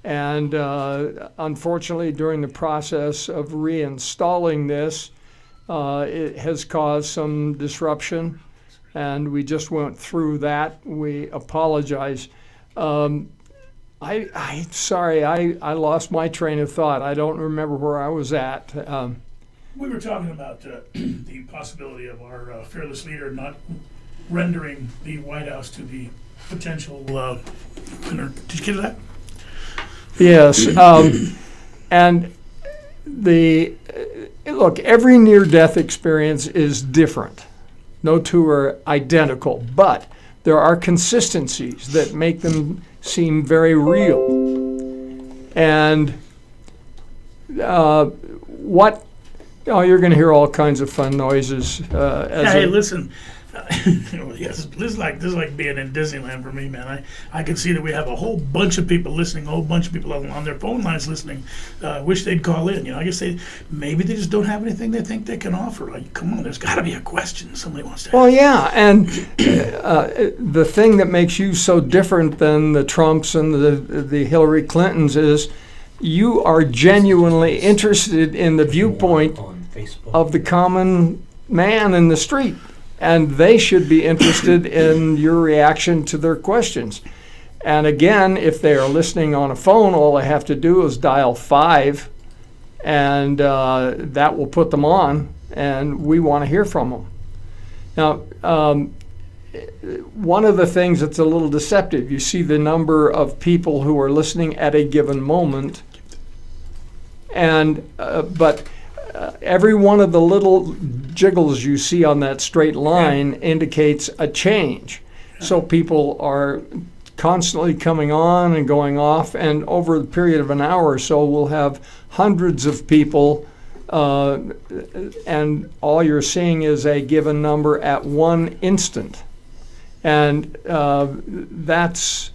And unfortunately, during the process of reinstalling this, it has caused some disruption, and we just went through that. We apologize. Sorry, I lost my train of thought. I don't remember where I was at. We were talking about the possibility of our fearless leader not rendering the White House to the potential winner. Did you get that? Yes, and look, every near-death experience is different. No two are identical, but there are consistencies that make them seem very real. And you're going to hear all kinds of fun noises. Hey, listen. Yes, this is like being in Disneyland for me, man. I can see that we have a whole bunch of people listening, a whole bunch of people on their phone lines listening. Wish they'd call in. I guess maybe they just don't have anything they think they can offer. Like, come on, there's got to be a question somebody wants to ask. Well, yeah, and the thing that makes you so different than the Trumps and the Hillary Clintons is you are genuinely interested in the viewpoint of the common man in the street. And they should be interested in your reaction to their questions. And again, if they are listening on a phone, all they have to do is dial 5, and that will put them on, and we want to hear from them. Now, one of the things that's a little deceptive, you see the number of people who are listening at a given moment, and but every one of the little jiggles you see on that straight line indicates a change. So people are constantly coming on and going off, and over the period of an hour or so, we'll have hundreds of people, and all you're seeing is a given number at one instant. And that's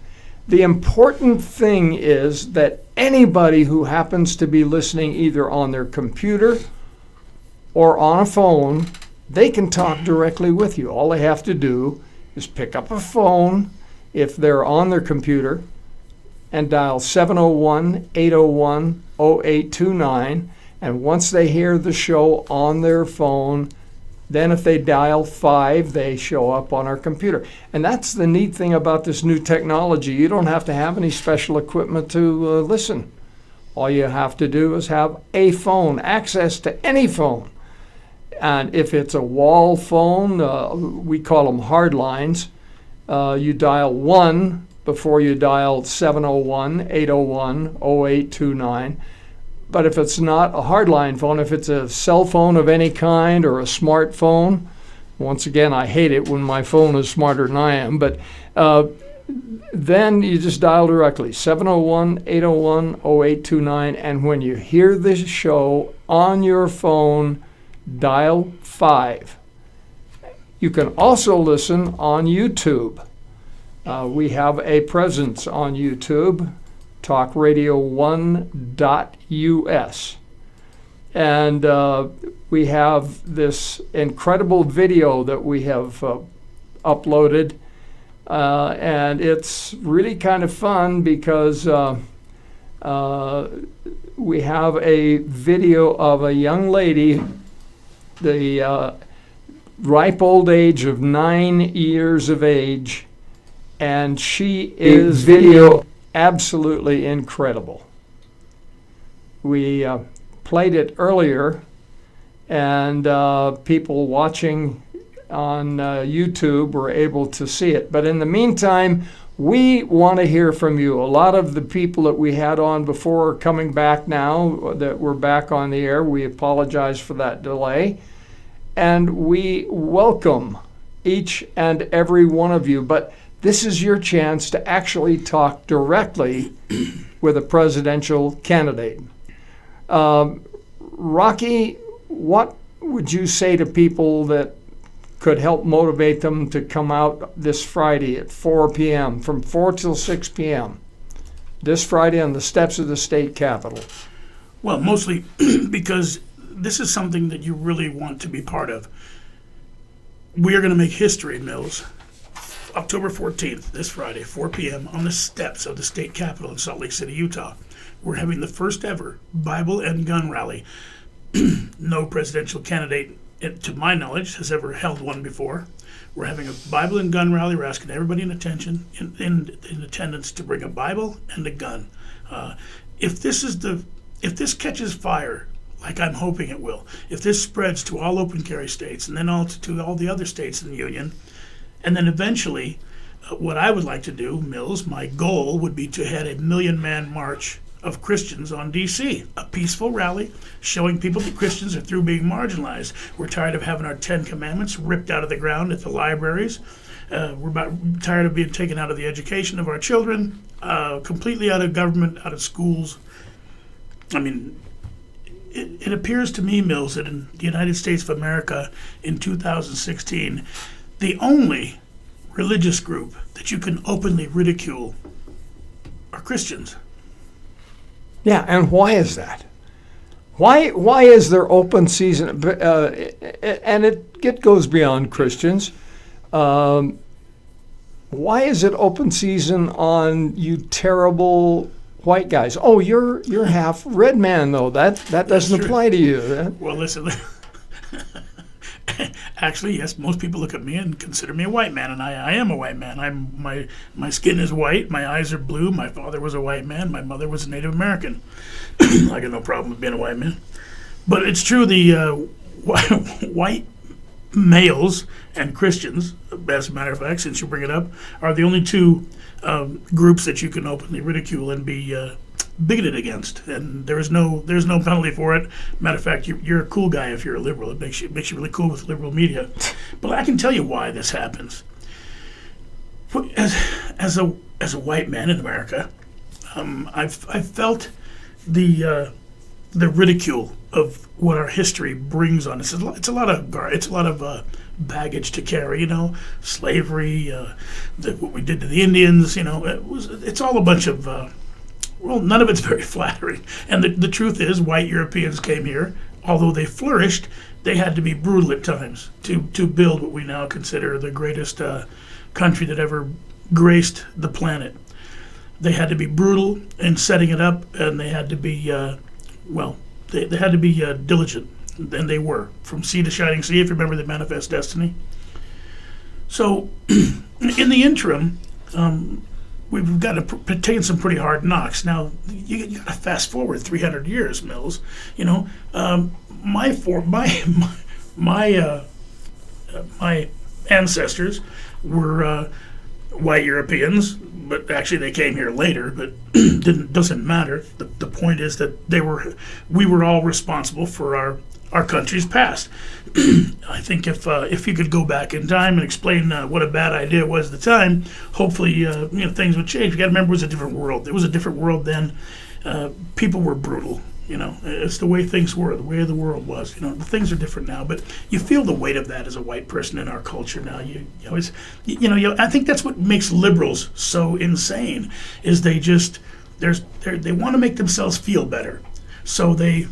the important thing, is that anybody who happens to be listening either on their computer or on a phone, they can talk directly with you. All they have to do is pick up a phone if they're on their computer and dial 701-801-0829. And once they hear the show on their phone, then if they dial 5, they show up on our computer. And that's the neat thing about this new technology. You don't have to have any special equipment to listen. All you have to do is have a phone, access to any phone. And if it's a wall phone, we call them hard lines, you dial 1 before you dial 701-801-0829. But if it's not a hardline phone, if it's a cell phone of any kind or a smartphone, once again, I hate it when my phone is smarter than I am, but then you just dial directly, 701-801-0829, and when you hear this show on your phone, dial 5. You can also listen on YouTube. We have a presence on YouTube, talkradio1.us. And we have this incredible video that we have uploaded. And it's really kind of fun because we have a video of a young lady, the ripe old age of 9 years of age, and she is video absolutely incredible. We played it earlier, and people watching on YouTube were able to see it. But in the meantime, we want to hear from you. A lot of the people that we had on before are coming back now, that we're back on the air. We apologize for that delay. And we welcome each and every one of you. But this is your chance to actually talk directly with a presidential candidate. Rocky, what would you say to people that could help motivate them to come out this Friday at 4 p.m., from 4 till 6 p.m., this Friday on the steps of the state capitol? Well, mostly because this is something that you really want to be part of. We are going to make history, Mills. October 14th, this Friday, 4 p.m., on the steps of the state capitol in Salt Lake City, Utah. We're having the first ever Bible and gun rally. No presidential candidate, to my knowledge, has ever held one before. We're having a Bible and gun rally. We're asking everybody in attendance to bring a Bible and a gun. If this catches fire, like I'm hoping it will, if this spreads to all open carry states and then to all the other states in the union, and then eventually, what I would like to do, Mills, my goal would be to head a 1 million-man march of Christians on D.C., a peaceful rally showing people that Christians are through being marginalized. We're tired of having our 10 Commandments ripped out of the ground at the libraries. We're tired of being taken out of the education of our children, completely out of government, out of schools. I mean, it appears to me, Mills, that in the United States of America in 2016, the only religious group that you can openly ridicule are Christians. Yeah, and why is that? Why is there open season? And it goes beyond Christians. Why is it open season on you terrible white guys? Oh, you're half red man though. That doesn't apply to you. Well, listen. Actually, yes, most people look at me and consider me a white man, and I am a white man. My skin is white, my eyes are blue, my father was a white man, my mother was a Native American. I got no problem with being a white man. But it's true, the white males and Christians, as a matter of fact, since you bring it up, are the only two groups that you can openly ridicule and be bigoted against, and there's no penalty for it. Matter of fact, you're a cool guy if you're a liberal. It makes you really cool with liberal media. But I can tell you why this happens. As a white man in America, I've felt the ridicule of what our history brings on us. It's a lot of baggage to carry. You know, slavery, what we did to the Indians. You know, it's all a bunch of well, none of it's very flattering. And the truth is, white Europeans came here. Although they flourished, they had to be brutal at times to build what we now consider the greatest country that ever graced the planet. They had to be brutal in setting it up, and they had to be, they had to be diligent. And they were. From sea to shining sea, if you remember the Manifest Destiny. So, in the interim, we've got to take some pretty hard knocks. Now, you got to fast forward 300 years, Mills. You know, my ancestors were white Europeans, but actually they came here later. But doesn't matter. The point is that we were all responsible for our country's past. I think if you could go back in time and explain what a bad idea it was at the time, hopefully things would change. You got to remember, it was a different world. It was a different world then. People were brutal. You know, it's the way things were, the way the world was. You know, the things are different now, but you feel the weight of that as a white person in our culture now. I think that's what makes liberals so insane. Is they want to make themselves feel better, so they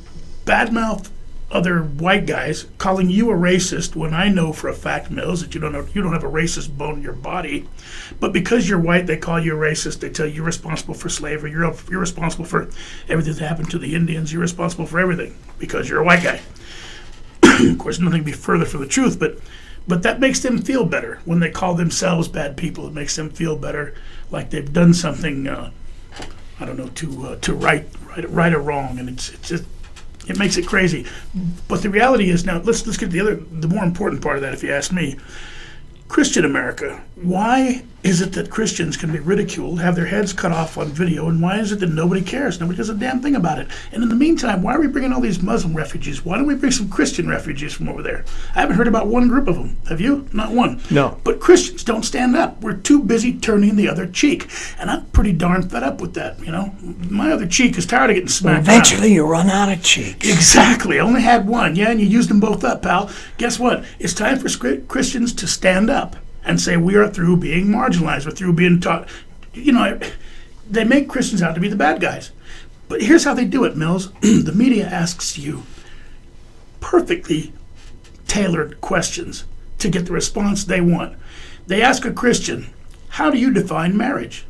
badmouth other white guys, calling you a racist when I know for a fact, Mills, that you don't have a racist bone in your body. But because you're white, they call you a racist. They tell you you're responsible for slavery. You're responsible for everything that happened to the Indians. You're responsible for everything because you're a white guy. Of course, nothing could be further from the truth, but that makes them feel better when they call themselves bad people. It makes them feel better, like they've done something, to right a wrong, and it's just. It makes it crazy. But the reality is, now let's get the more important part of that, if you ask me. Christian America, why is it that Christians can be ridiculed, have their heads cut off on video, and why is it that nobody cares? Nobody does a damn thing about it. And in the meantime, why are we bringing all these Muslim refugees? Why don't we bring some Christian refugees from over there? I haven't heard about one group of them. Have you? Not one. No. But Christians don't stand up. We're too busy turning the other cheek. And I'm pretty darn fed up with that, you know. My other cheek is tired of getting smacked down. Eventually you run out of cheeks. Exactly. I only had one. Yeah, and you used them both up, pal. Guess what? It's time for Christians to stand up and say we are through being marginalized. We're through being taught. You know, they make Christians out to be the bad guys. But here's how they do it, Mills. The media asks you perfectly tailored questions to get the response they want. They ask a Christian, how do you define marriage?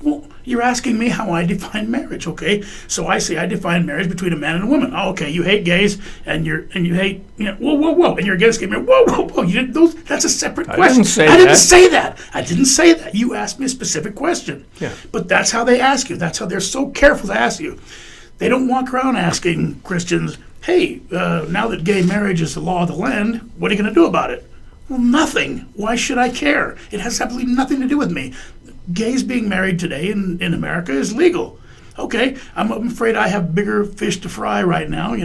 Well, you're asking me how I define marriage, okay? So I say I define marriage between a man and a woman. Oh, okay, you hate gays and you hate, whoa, and you're against gay marriage. Whoa, you didn't, that's a separate question. I didn't say that. I didn't say that. You asked me a specific question. Yeah. But that's how they ask you. That's how they're so careful to ask you. They don't walk around asking Christians, hey, now that gay marriage is the law of the land, what are you going to do about it? Well, nothing. Why should I care? It has absolutely nothing to do with me. Gays being married today in America is legal. Okay, I'm afraid I have bigger fish to fry right now.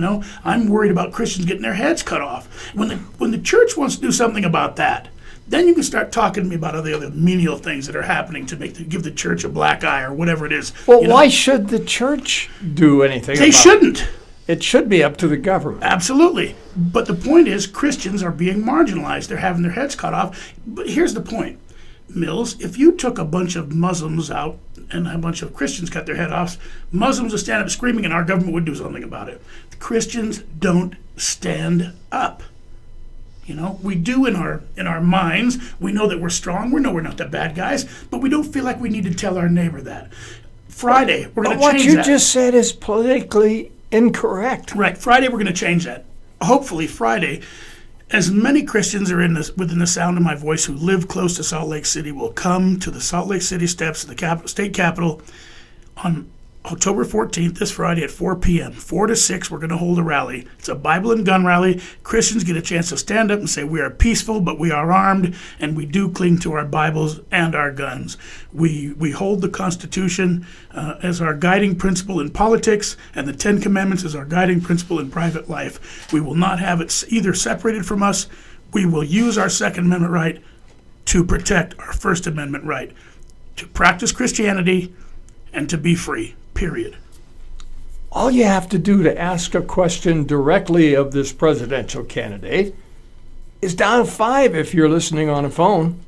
I'm worried about Christians getting their heads cut off. When the church wants to do something about that, then you can start talking to me about all the other menial things that are happening to give the church a black eye or whatever it is. Well, why should the church do anything about it? They shouldn't. It should be up to the government. Absolutely. But the point is, Christians are being marginalized. They're having their heads cut off. But here's the point. Mills, if you took a bunch of Muslims out and a bunch of Christians cut their head off, Muslims would stand up screaming and our government would do something about it. The Christians don't stand up. We do in our minds. We know that we're strong. We know we're not the bad guys, but we don't feel like we need to tell our neighbor that. Friday, we're going to change that. What you just said is politically incorrect. Right. Friday, we're going to change that. Hopefully, Friday, as many Christians are within the sound of my voice who live close to Salt Lake City will come to the Salt Lake City steps of the state capitol on October 14th, this Friday at 4 p.m. 4 to 6, we're going to hold a rally. It's a Bible and gun rally. Christians get a chance to stand up and say we are peaceful, but we are armed, and we do cling to our Bibles and our guns. We hold the Constitution as our guiding principle in politics, and the Ten Commandments as our guiding principle in private life. We will not have it either separated from us. We will use our Second Amendment right to protect our First Amendment right, to practice Christianity and to be free. Period. All you have to do to ask a question directly of this presidential candidate is dial 5 if you're listening on a phone.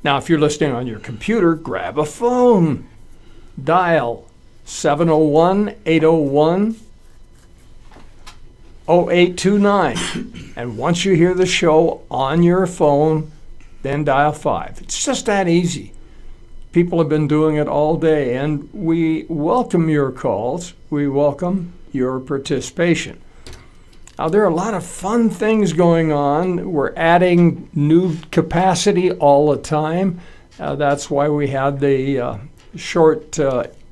Now, if you're listening on your computer, grab a phone. Dial 701-801-0829. And once you hear the show on your phone, then dial 5. It's just that easy. People have been doing it all day, and we welcome your calls. We welcome your participation. Now, there are a lot of fun things going on. We're adding new capacity all the time. That's why we had the short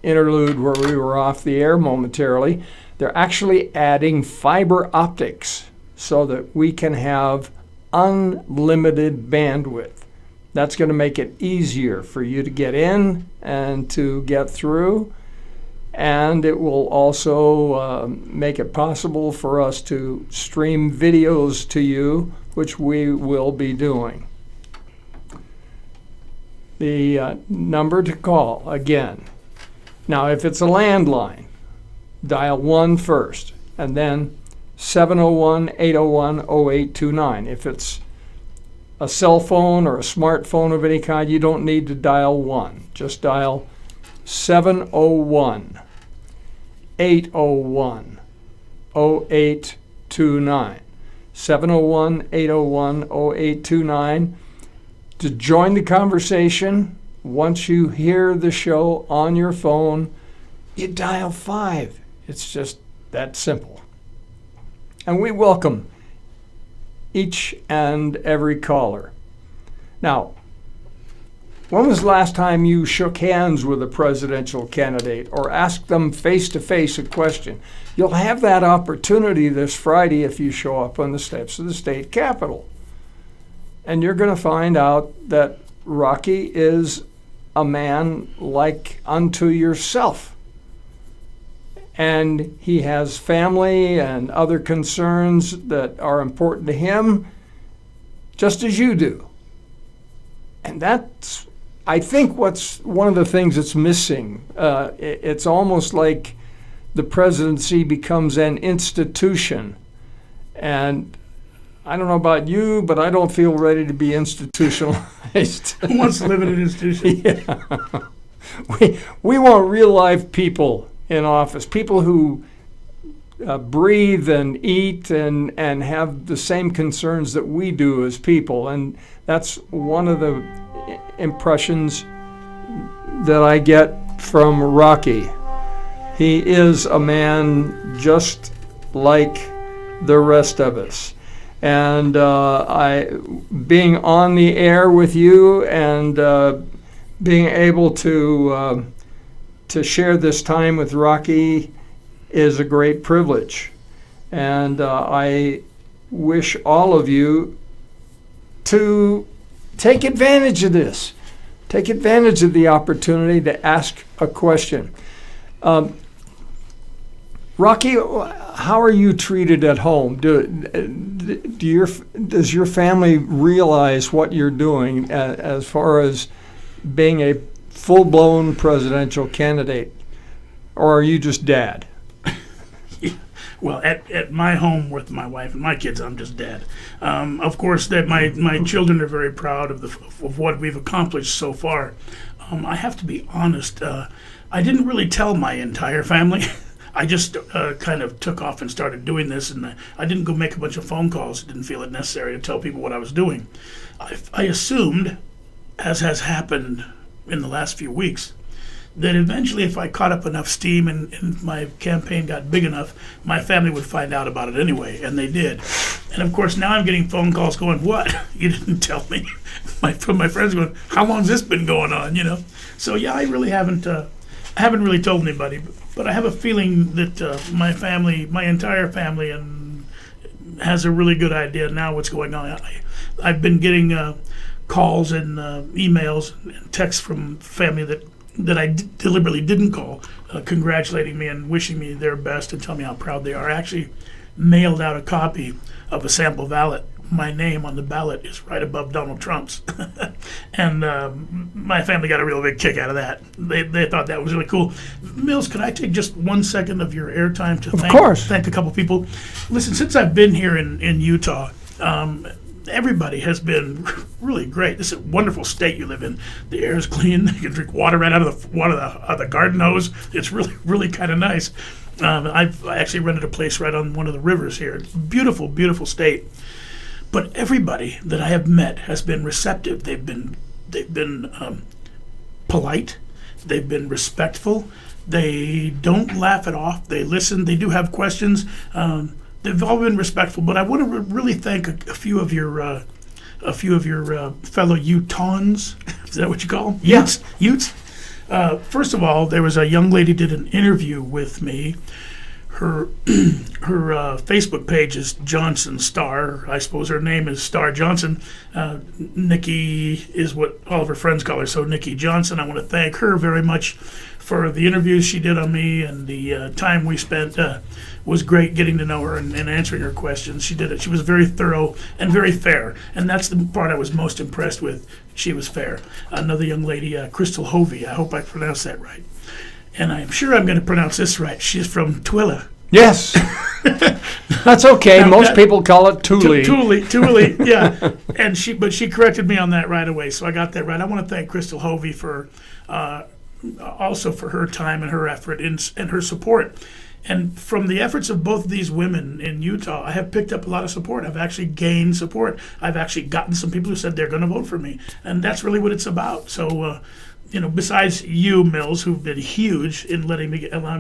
interlude where we were off the air momentarily. They're actually adding fiber optics so that we can have unlimited bandwidth. That's going to make it easier for you to get in and to get through. And it will also make it possible for us to stream videos to you, which we will be doing. The number to call, again. Now, if it's a landline, dial 1 first, and then 701-801-0829. If it's a cell phone or a smartphone of any kind, you don't need to dial 1. Just dial 701-801-0829. 701-801-0829. To join the conversation, once you hear the show on your phone, you dial 5. It's just that simple. And we welcome each and every caller. Now, when was the last time you shook hands with a presidential candidate or asked them face-to-face a question? You'll have that opportunity this Friday if you show up on the steps of the state capitol. And you're going to find out that Rocky is a man like unto yourself. And he has family and other concerns that are important to him, just as you do. And that's, I think, what's one of the things that's missing. It's almost like the presidency becomes an institution. And I don't know about you, but I don't feel ready to be institutionalized. Who wants to live in an institution? Yeah. We want real life people in office, people who breathe and eat and have the same concerns that we do as people. And That's one of the impressions that I get from Rocky. He is a man just like the rest of us. And being on the air with you and being able to share this time with Rocky is a great privilege. And I wish all of you to take advantage of this. Take advantage of the opportunity to ask a question. Rocky, how are you treated at home? Does your family realize what you're doing as far as being a full-blown presidential candidate? Or are you just dad? Well, at my home with my wife and my kids, I'm just dad. Of course, that my children are very proud of what we've accomplished so far. I have to be honest. I didn't really tell my entire family. I just kind of took off and started doing this, and I didn't go make a bunch of phone calls. I didn't feel it necessary to tell people what I was doing. I assumed, as has happened in the last few weeks, that eventually if I caught up enough steam and my campaign got big enough, my family would find out about it anyway, and they did. And of course now I'm getting phone calls going, what? You didn't tell me? From my friends going, how long's this been going on, you know? So yeah, I really haven't really told anybody, but I have a feeling that my entire family has a really good idea now what's going on. I've been getting calls and emails and texts from family that I deliberately didn't call, congratulating me and wishing me their best and telling me how proud they are. I actually mailed out a copy of a sample ballot. My name on the ballot is right above Donald Trump's. And my family got a real big kick out of that. They thought that was really cool. Mills, could I take just 1 second of your airtime to thank a couple people? Listen, since I've been here in Utah, everybody has been really great. This is a wonderful state you live in. The air is clean. You can drink water right out of the garden hose. It's really, really kind of nice. I actually rented a place right on one of the rivers here. It's a beautiful, beautiful state. But everybody that I have met has been receptive. They've been polite. They've been respectful. They don't laugh it off. They listen. They do have questions. They've all been respectful. But I want to really thank a few of your fellow Utahns. Is that what you call them? Yeah. Utes. First of all, there was a young lady did an interview with me. Her Facebook page is Johnson Star. I suppose her name is Star Johnson. Nikki is what all of her friends call her, so Nikki Johnson. I want to thank her very much for the interviews she did on me, and the time we spent was great getting to know her and answering her questions. She did it. She was very thorough and very fair, and that's the part I was most impressed with. She was fair. Another young lady, Crystal Hovey. I hope I pronounced that right. And I'm sure I'm going to pronounce this right. She's from Twila. Yes. That's okay. Most people call it Thule. Thule, yeah. But she corrected me on that right away, so I got that right. I want to thank Crystal Hovey for also for her time and her effort and her support. And from the efforts of both of these women in Utah, I have picked up a lot of support. I've actually gained support. I've actually gotten some people who said they're going to vote for me, and that's really what it's about. So. Besides you, Mills, who've been huge in allowing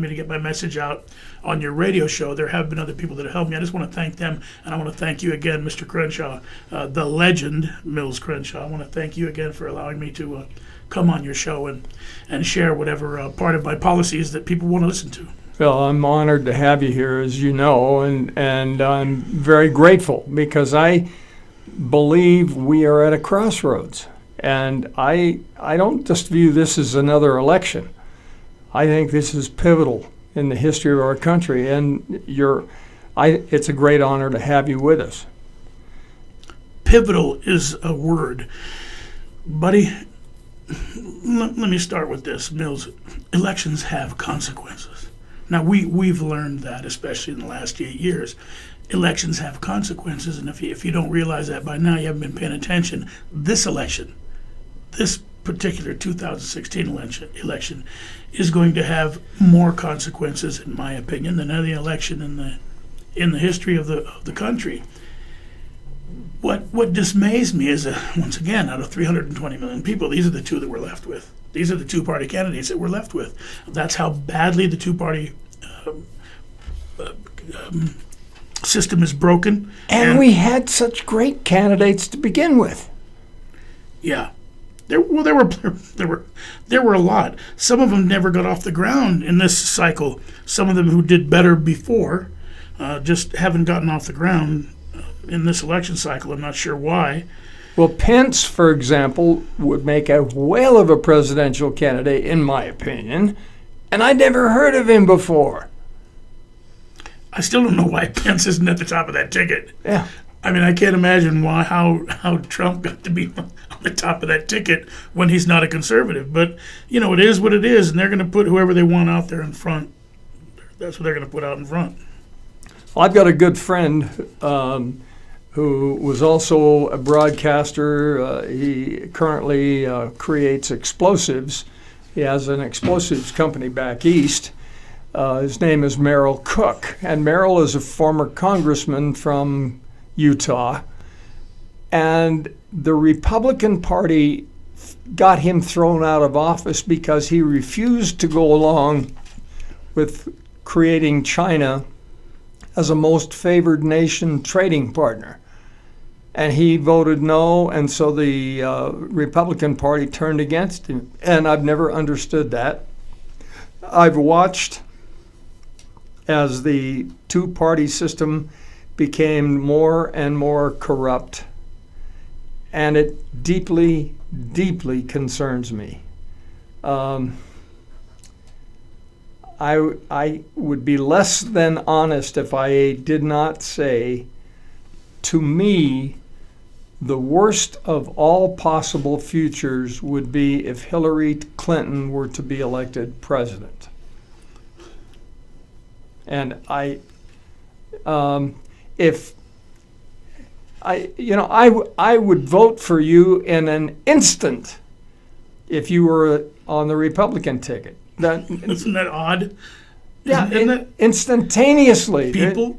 me to get my message out on your radio show, there have been other people that have helped me. I just want to thank them, and I want to thank you again, Mr. Crenshaw, the legend, Mills Crenshaw. I want to thank you again for allowing me to come on your show and share whatever part of my policies that people want to listen to. Well, I'm honored to have you here, as you know, and I'm very grateful because I believe we are at a crossroads. And I don't just view this as another election. I think this is pivotal in the history of our country, and it's a great honor to have you with us. Pivotal is a word. Buddy, let me start with this, Mills. Elections have consequences. Now, we've learned that, especially in the last 8 years. Elections have consequences, and if you don't realize that by now, you haven't been paying attention. This particular 2016 election is going to have more consequences, in my opinion, than any election in the history of the country. what dismays me is, once again, out of 320 million people, these are the two that we're left with. These are the two-party candidates that we're left with. That's how badly the two-party system is broken. And we had such great candidates to begin with. Yeah. There were a lot. Some of them never got off the ground in this cycle. Some of them who did better before just haven't gotten off the ground in this election cycle. I'm not sure why. Well, Pence, for example, would make a whale of a presidential candidate, in my opinion, and I'd never heard of him before. I still don't know why Pence isn't at the top of that ticket. Yeah. I mean, I can't imagine how Trump got to be on the top of that ticket when he's not a conservative. But, it is what it is, and they're going to put whoever they want out there in front. That's what they're going to put out in front. Well, I've got a good friend who was also a broadcaster. He currently creates explosives. He has an explosives company back east. His name is Merrill Cook, and Merrill is a former congressman from Utah, and the Republican Party got him thrown out of office because he refused to go along with creating China as a most favored nation trading partner. And he voted no, and so the Republican Party turned against him. And I've never understood that. I've watched as the two-party system became more and more corrupt, and it deeply, deeply concerns me. I would be less than honest if I did not say, to me, the worst of all possible futures would be if Hillary Clinton were to be elected president. And I would vote for you in an instant if you were on the Republican ticket. Isn't that odd? Yeah, Isn't that instantaneously.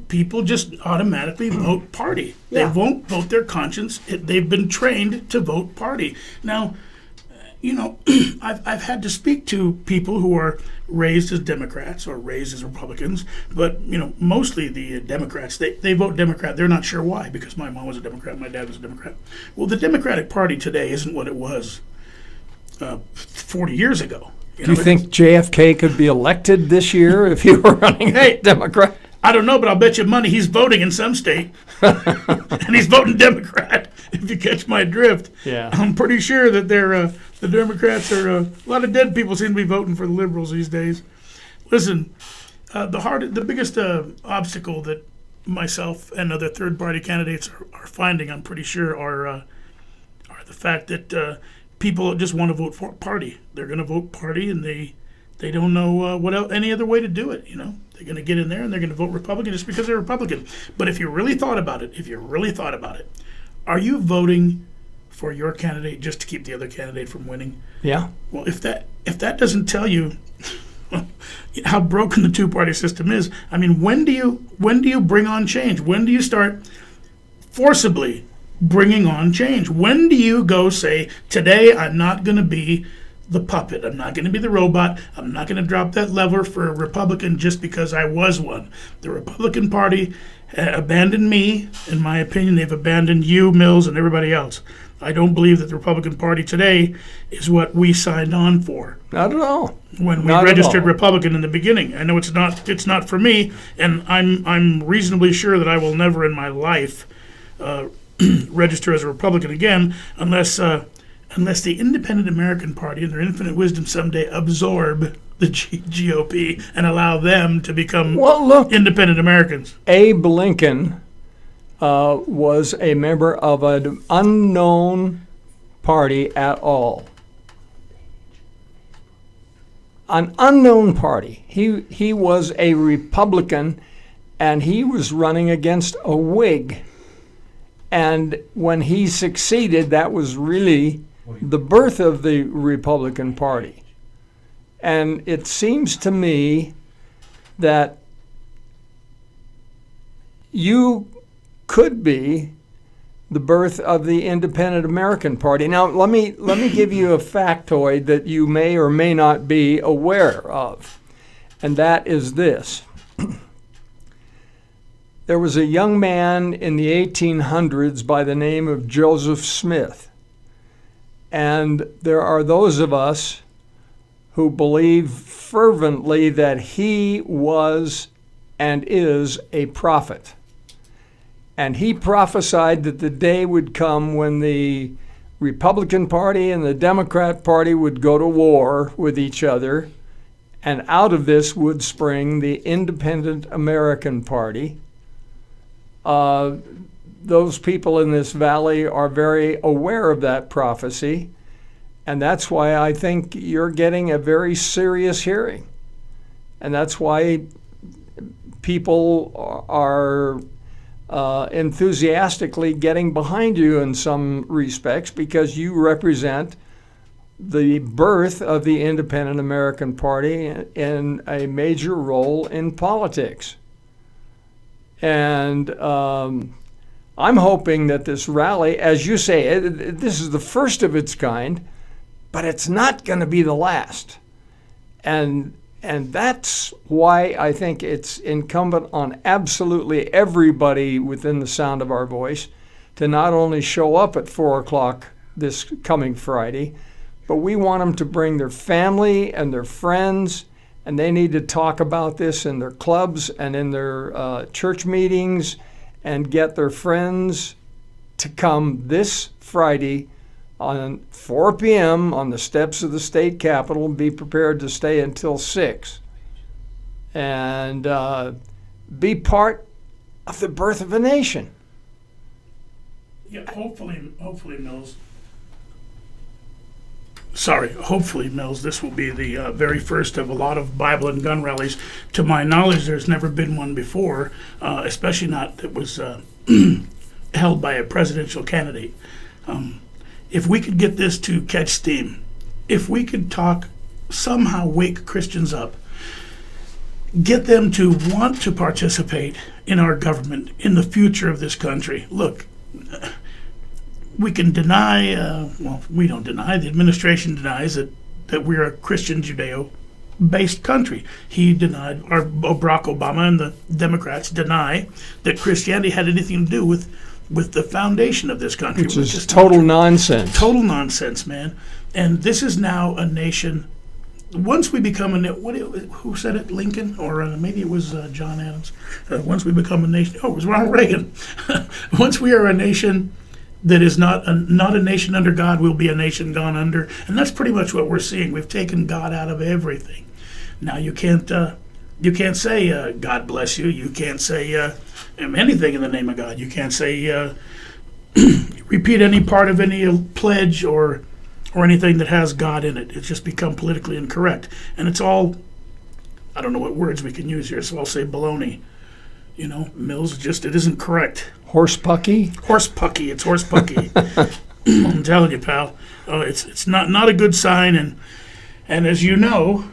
People just automatically vote party. Yeah. They won't vote their conscience. They've been trained to vote party. Now, I've had to speak to people who are raised as Democrats or raised as Republicans, but mostly the Democrats. They vote Democrat. They're not sure why, because my mom was a Democrat, my dad was a Democrat. Well, the Democratic Party today isn't what it was 40 years ago. Do you think JFK could be elected this year if he were running a Democrat? I don't know, but I'll bet you money he's voting in some state. And he's voting Democrat, if you catch my drift. Yeah. I'm pretty sure that the Democrats are a lot of dead people seem to be voting for the liberals these days. Listen, the biggest obstacle that myself and other third-party candidates are finding, I'm pretty sure, are the fact that people just want to vote for party. They're going to vote party, and they don't know any other way to do it. They're going to get in there and they're going to vote Republican just because they're Republican. But if you really thought about it, are you voting for your candidate just to keep the other candidate from winning? Yeah. Well, if that doesn't tell you how broken the two-party system is, I mean, when do you bring on change? When do you start forcibly bringing on change? When do you go say, today I'm not going to be the puppet, I'm not going to be the robot, I'm not going to drop that lever for a Republican just because I was one? The Republican Party abandoned me. In my opinion, they've abandoned you, Mills, and everybody else. I don't believe that the Republican Party today is what we signed on for. Not at all. When we registered Republican in the beginning. I know it's not for me, and I'm reasonably sure that I will never in my life register as a Republican again unless the Independent American Party and their infinite wisdom someday absorb the GOP and allow them to become independent Americans. Abe Lincoln was a member of an unknown party at all. An unknown party. He was a Republican, and he was running against a Whig. And when he succeeded, that was really the birth of the Republican Party. And it seems to me that you could be the birth of the Independent American Party. Now, let me give you a factoid that you may or may not be aware of, and that is this. There was a young man in the 1800s by the name of Joseph Smith, and there are those of us who believe fervently that he was and is a prophet. And he prophesied that the day would come when the Republican Party and the Democrat Party would go to war with each other, and out of this would spring the Independent American Party. Those people in this valley are very aware of that prophecy, and that's why I think you're getting a very serious hearing. And that's why people are enthusiastically getting behind you in some respects, because you represent the birth of the Independent American Party in a major role in politics. And I'm hoping that this rally, as you say, this is the first of its kind, but it's not going to be the last. And that's why I think it's incumbent on absolutely everybody within the sound of our voice to not only show up at 4 o'clock this coming Friday, but we want them to bring their family and their friends, and they need to talk about this in their clubs and in their church meetings, and get their friends to come this Friday on 4 p.m. on the steps of the state capitol, and be prepared to stay until 6 and be part of the birth of a nation. Yeah, hopefully, Mills. Hopefully, Mills, this will be the very first of a lot of Bible and gun rallies. To my knowledge, there's never been one before, especially not that was held by a presidential candidate. If we could get this to catch steam, if we could somehow wake Christians up, get them to want to participate in our government, in the future of this country. Look, we can deny, we don't deny, the administration denies that we're a Christian Judeo-based country. He denied, Barack Obama and the Democrats deny that Christianity had anything to do with the foundation of this country. Which is total nonsense. Total nonsense, man. And this is now a nation. Once we become who said it? Lincoln? Or maybe it was John Adams. Once we become a nation. Oh, it was Ronald Reagan. Once we are a nation that is not a nation under God, we'll be a nation gone under. And that's pretty much what we're seeing. We've taken God out of everything. Now you can't say God bless you. You can't say anything in the name of God. You can't say repeat any part of any pledge or anything that has God in it. It's just become politically incorrect, and it's all, I don't know what words we can use here, so I'll say baloney. Mills, it isn't correct. Horsepucky? Horsepucky. It's horsepucky. I'm telling you, pal. It's not a good sign, and as you know,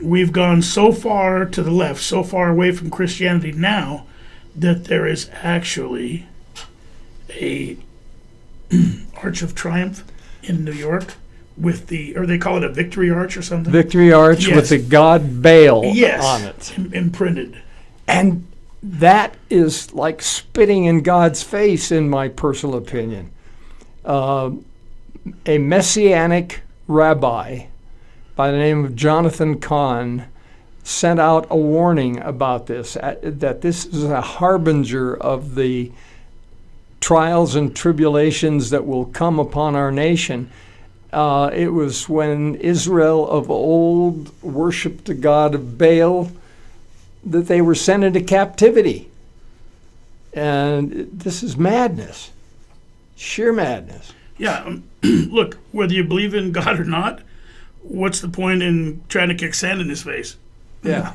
we've gone so far to the left, so far away from Christianity now, that there is actually a Arch of Triumph in New York with or they call it a Victory Arch or something? Victory Arch, yes, with the god Baal on it. Imprinted. And that is like spitting in God's face, in my personal opinion. A messianic rabbi by the name of Jonathan Cahn sent out a warning about this, that this is a harbinger of the trials and tribulations that will come upon our nation. It was when Israel of old worshipped the god of Baal that they were sent into captivity. And this is madness, sheer madness. Yeah, look, whether you believe in God or not, what's the point in trying to kick sand in his face? Yeah.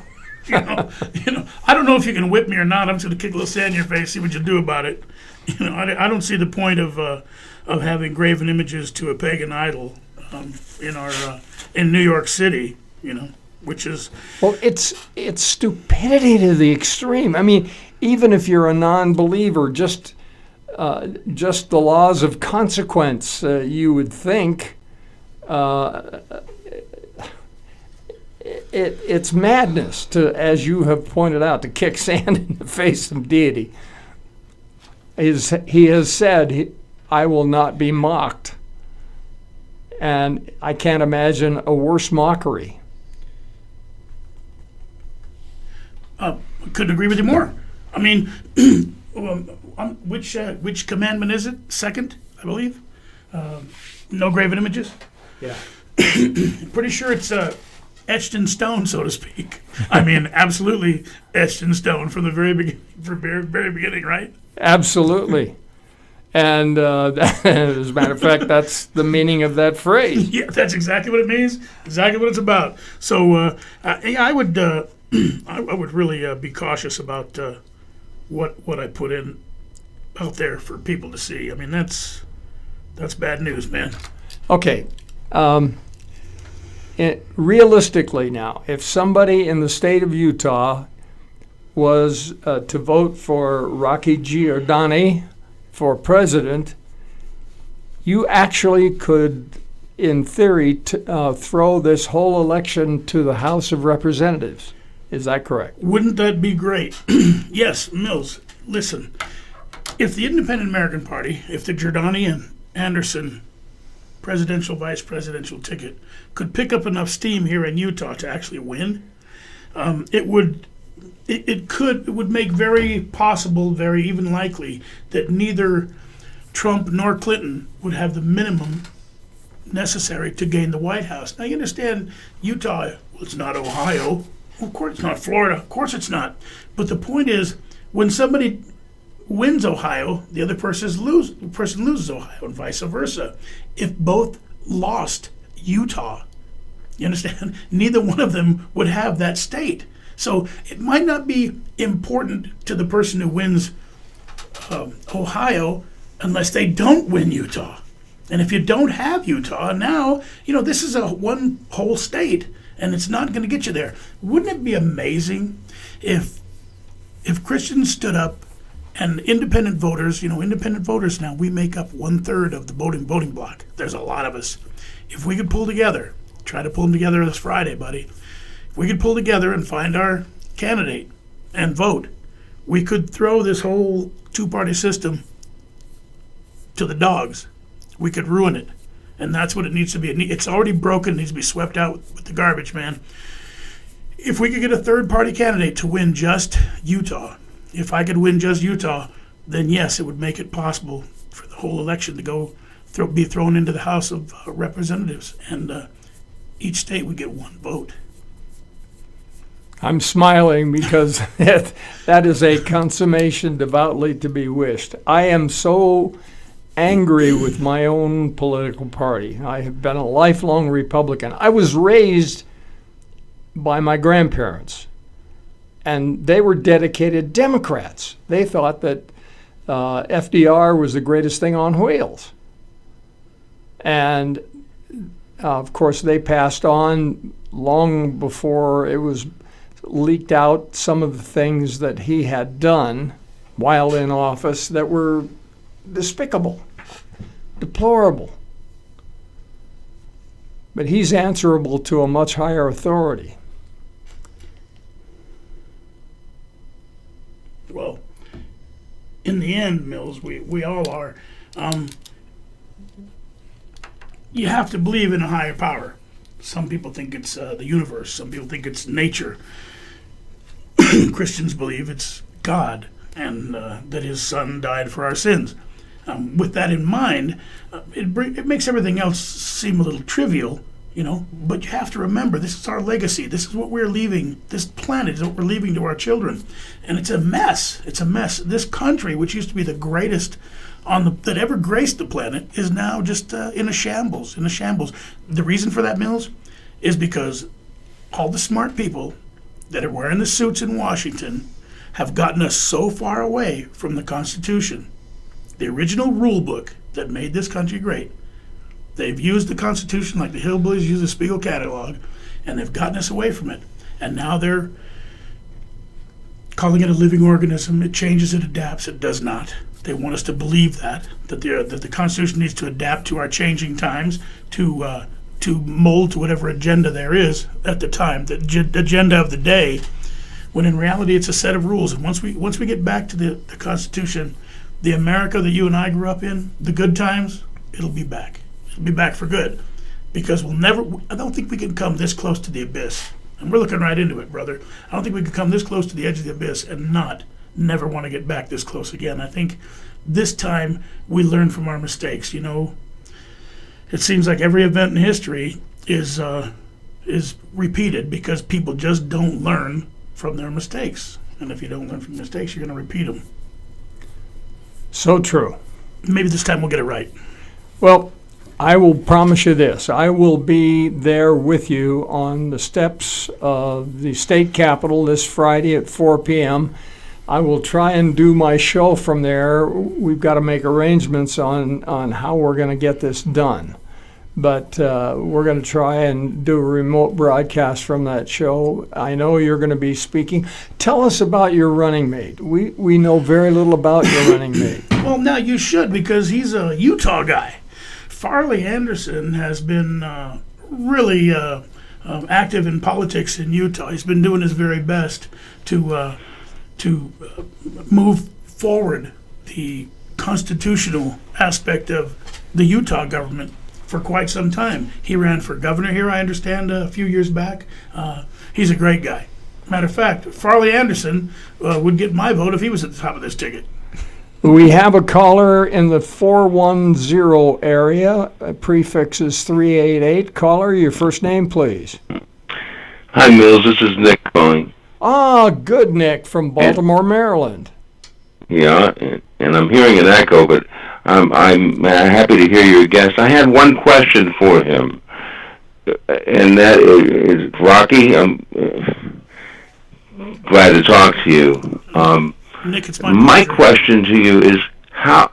I don't know if you can whip me or not. I'm just going to kick a little sand in your face, see what you do about it. I don't see the point of having graven images to a pagan idol in New York City, which is... Well, it's stupidity to the extreme. I mean, even if you're a non-believer, just just the laws of consequence, you would think. It's madness to, as you have pointed out, to kick sand in the face of deity. He has said, I will not be mocked. And I can't imagine a worse mockery. Couldn't agree with you more. I mean, which commandment is it? Second, I believe. No graven images. Yeah. Pretty sure it's etched in stone, so to speak. I mean, absolutely etched in stone from the very beginning, right? Absolutely. And as a matter of fact, that's the meaning of that phrase. Yeah, that's exactly what it means. Exactly what it's about. So I would really be cautious about what I put in out there for people to see. I mean, that's bad news, man. Okay. Realistically now, if somebody in the state of Utah was to vote for Rocky Giordani for president, you actually could, in theory, throw this whole election to the House of Representatives. Is that correct? Wouldn't that be great? Yes, Mills, listen. If the Independent American Party, if the Giordani and Anderson presidential, vice presidential ticket could pick up enough steam here in Utah to actually win, it would make very possible, very even likely, that neither Trump nor Clinton would have the minimum necessary to gain the White House. Now, you understand, Utah, well, it's not Ohio. Of course, it's not Florida. Of course, it's not. But the point is, when somebody wins Ohio, the other person loses Ohio, and vice versa. If both lost Utah, you understand, neither one of them would have that state. So it might not be important to the person who wins Ohio unless they don't win Utah. And if you don't have Utah, now, this is a one whole state, and it's not going to get you there. Wouldn't it be amazing if Christians stood up and independent voters now, we make up 1/3 of the voting bloc. There's a lot of us. If we could pull together, try to pull them together this Friday, buddy. If we could pull together and find our candidate and vote, we could throw this whole two-party system to the dogs. We could ruin it. And that's what it needs to be. It's already broken. It needs to be swept out with the garbage, man. If we could get a third-party candidate to win just Utah, if I could win just Utah, then yes, it would make it possible for the whole election to be thrown into the House of Representatives, and each state would get one vote. I'm smiling because that is a consummation devoutly to be wished. I am so angry with my own political party. I have been a lifelong Republican. I was raised by my grandparents, and they were dedicated Democrats. They thought that FDR was the greatest thing on wheels. And, of course, they passed on long before it was leaked out some of the things that he had done while in office that were despicable, deplorable. But he's answerable to a much higher authority. Well, in the end, Mills, we all are. You have to believe in a higher power. Some people think it's the universe. Some people think it's nature. Christians believe it's God, and that his son died for our sins. With that in mind, it makes everything else seem a little trivial, but you have to remember, this is our legacy. This is what we're leaving. This planet is what we're leaving to our children. And it's a mess. It's a mess. This country, which used to be the greatest that ever graced the planet, is now just in a shambles. The reason for that, Mills, is because all the smart people that are wearing the suits in Washington have gotten us so far away from the Constitution, the original rule book that made this country great. They've used the Constitution like the hillbillies use the Spiegel catalog, and they've gotten us away from it. And now they're calling it a living organism. It changes, it adapts, it does not. They want us to believe that the Constitution needs to adapt to our changing times, to mold to whatever agenda there is at the time, the agenda of the day, when in reality it's a set of rules. And once we get back to the Constitution, the America that you and I grew up in, the good times, it'll be back. It'll be back for good. Because I don't think we can come this close to the abyss. And we're looking right into it, brother. I don't think we can come this close to the edge of the abyss and never want to get back this close again. I think this time we learn from our mistakes. You know, it seems like every event in history is repeated because people just don't learn from their mistakes. And if you don't learn from mistakes, you're going to repeat them. So true. Maybe this time we'll get it right. Well, I will promise you this. I will be there with you on the steps of the state capitol this Friday at 4 p.m. I will try and do my show from there. We've got to make arrangements on how we're going to get this done. But we're going to try and do a remote broadcast from that show. I know you're going to be speaking. Tell us about your running mate. We know very little about your running mate. Well, now you should, because he's a Utah guy. Farley Anderson has been really active in politics in Utah. He's been doing his very best to move forward the constitutional aspect of the Utah government for quite some time. He ran for governor here, I understand, a few years back. He's a great guy. Matter of fact, Farley Anderson would get my vote if he was at the top of this ticket. We have a caller in the 410 area. Prefix is 388. Caller, your first name, please. Hi, Mills. This is Nick calling. Ah, good, Nick, from Baltimore, Maryland. Yeah, and I'm hearing an echo, but I'm happy to hear your guest. I had one question for him, and that is, Rocky, I'm glad to talk to you. Nick, it's my pleasure. Question to you is how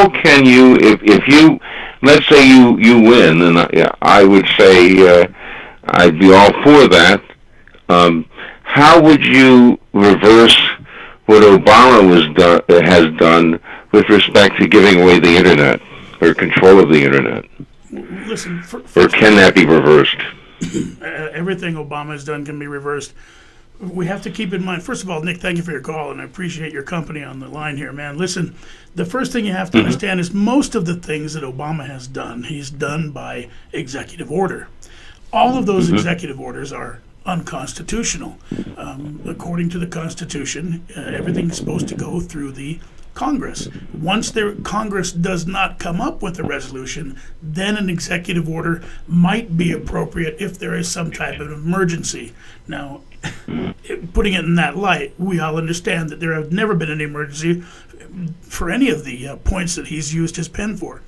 can you, if you, let's say you win, and I would say I'd be all for that. How would you reverse what Obama has done with respect to giving away the internet or control of the internet? Listen, or can that be reversed? Everything Obama has done can be reversed. We have to keep in mind, first of all, Nick, thank you for your call, and I appreciate your company on the line here, man. Listen, the first thing you have to understand is most of the things that Obama has done, he's done by executive order. All of those executive orders are unconstitutional. According to the Constitution, everything is supposed to go through the Congress. Once Congress does not come up with a resolution, then an executive order might be appropriate if there is some type of emergency. Now, putting it in that light, we all understand that there have never been an emergency for any of the points that he's used his pen for.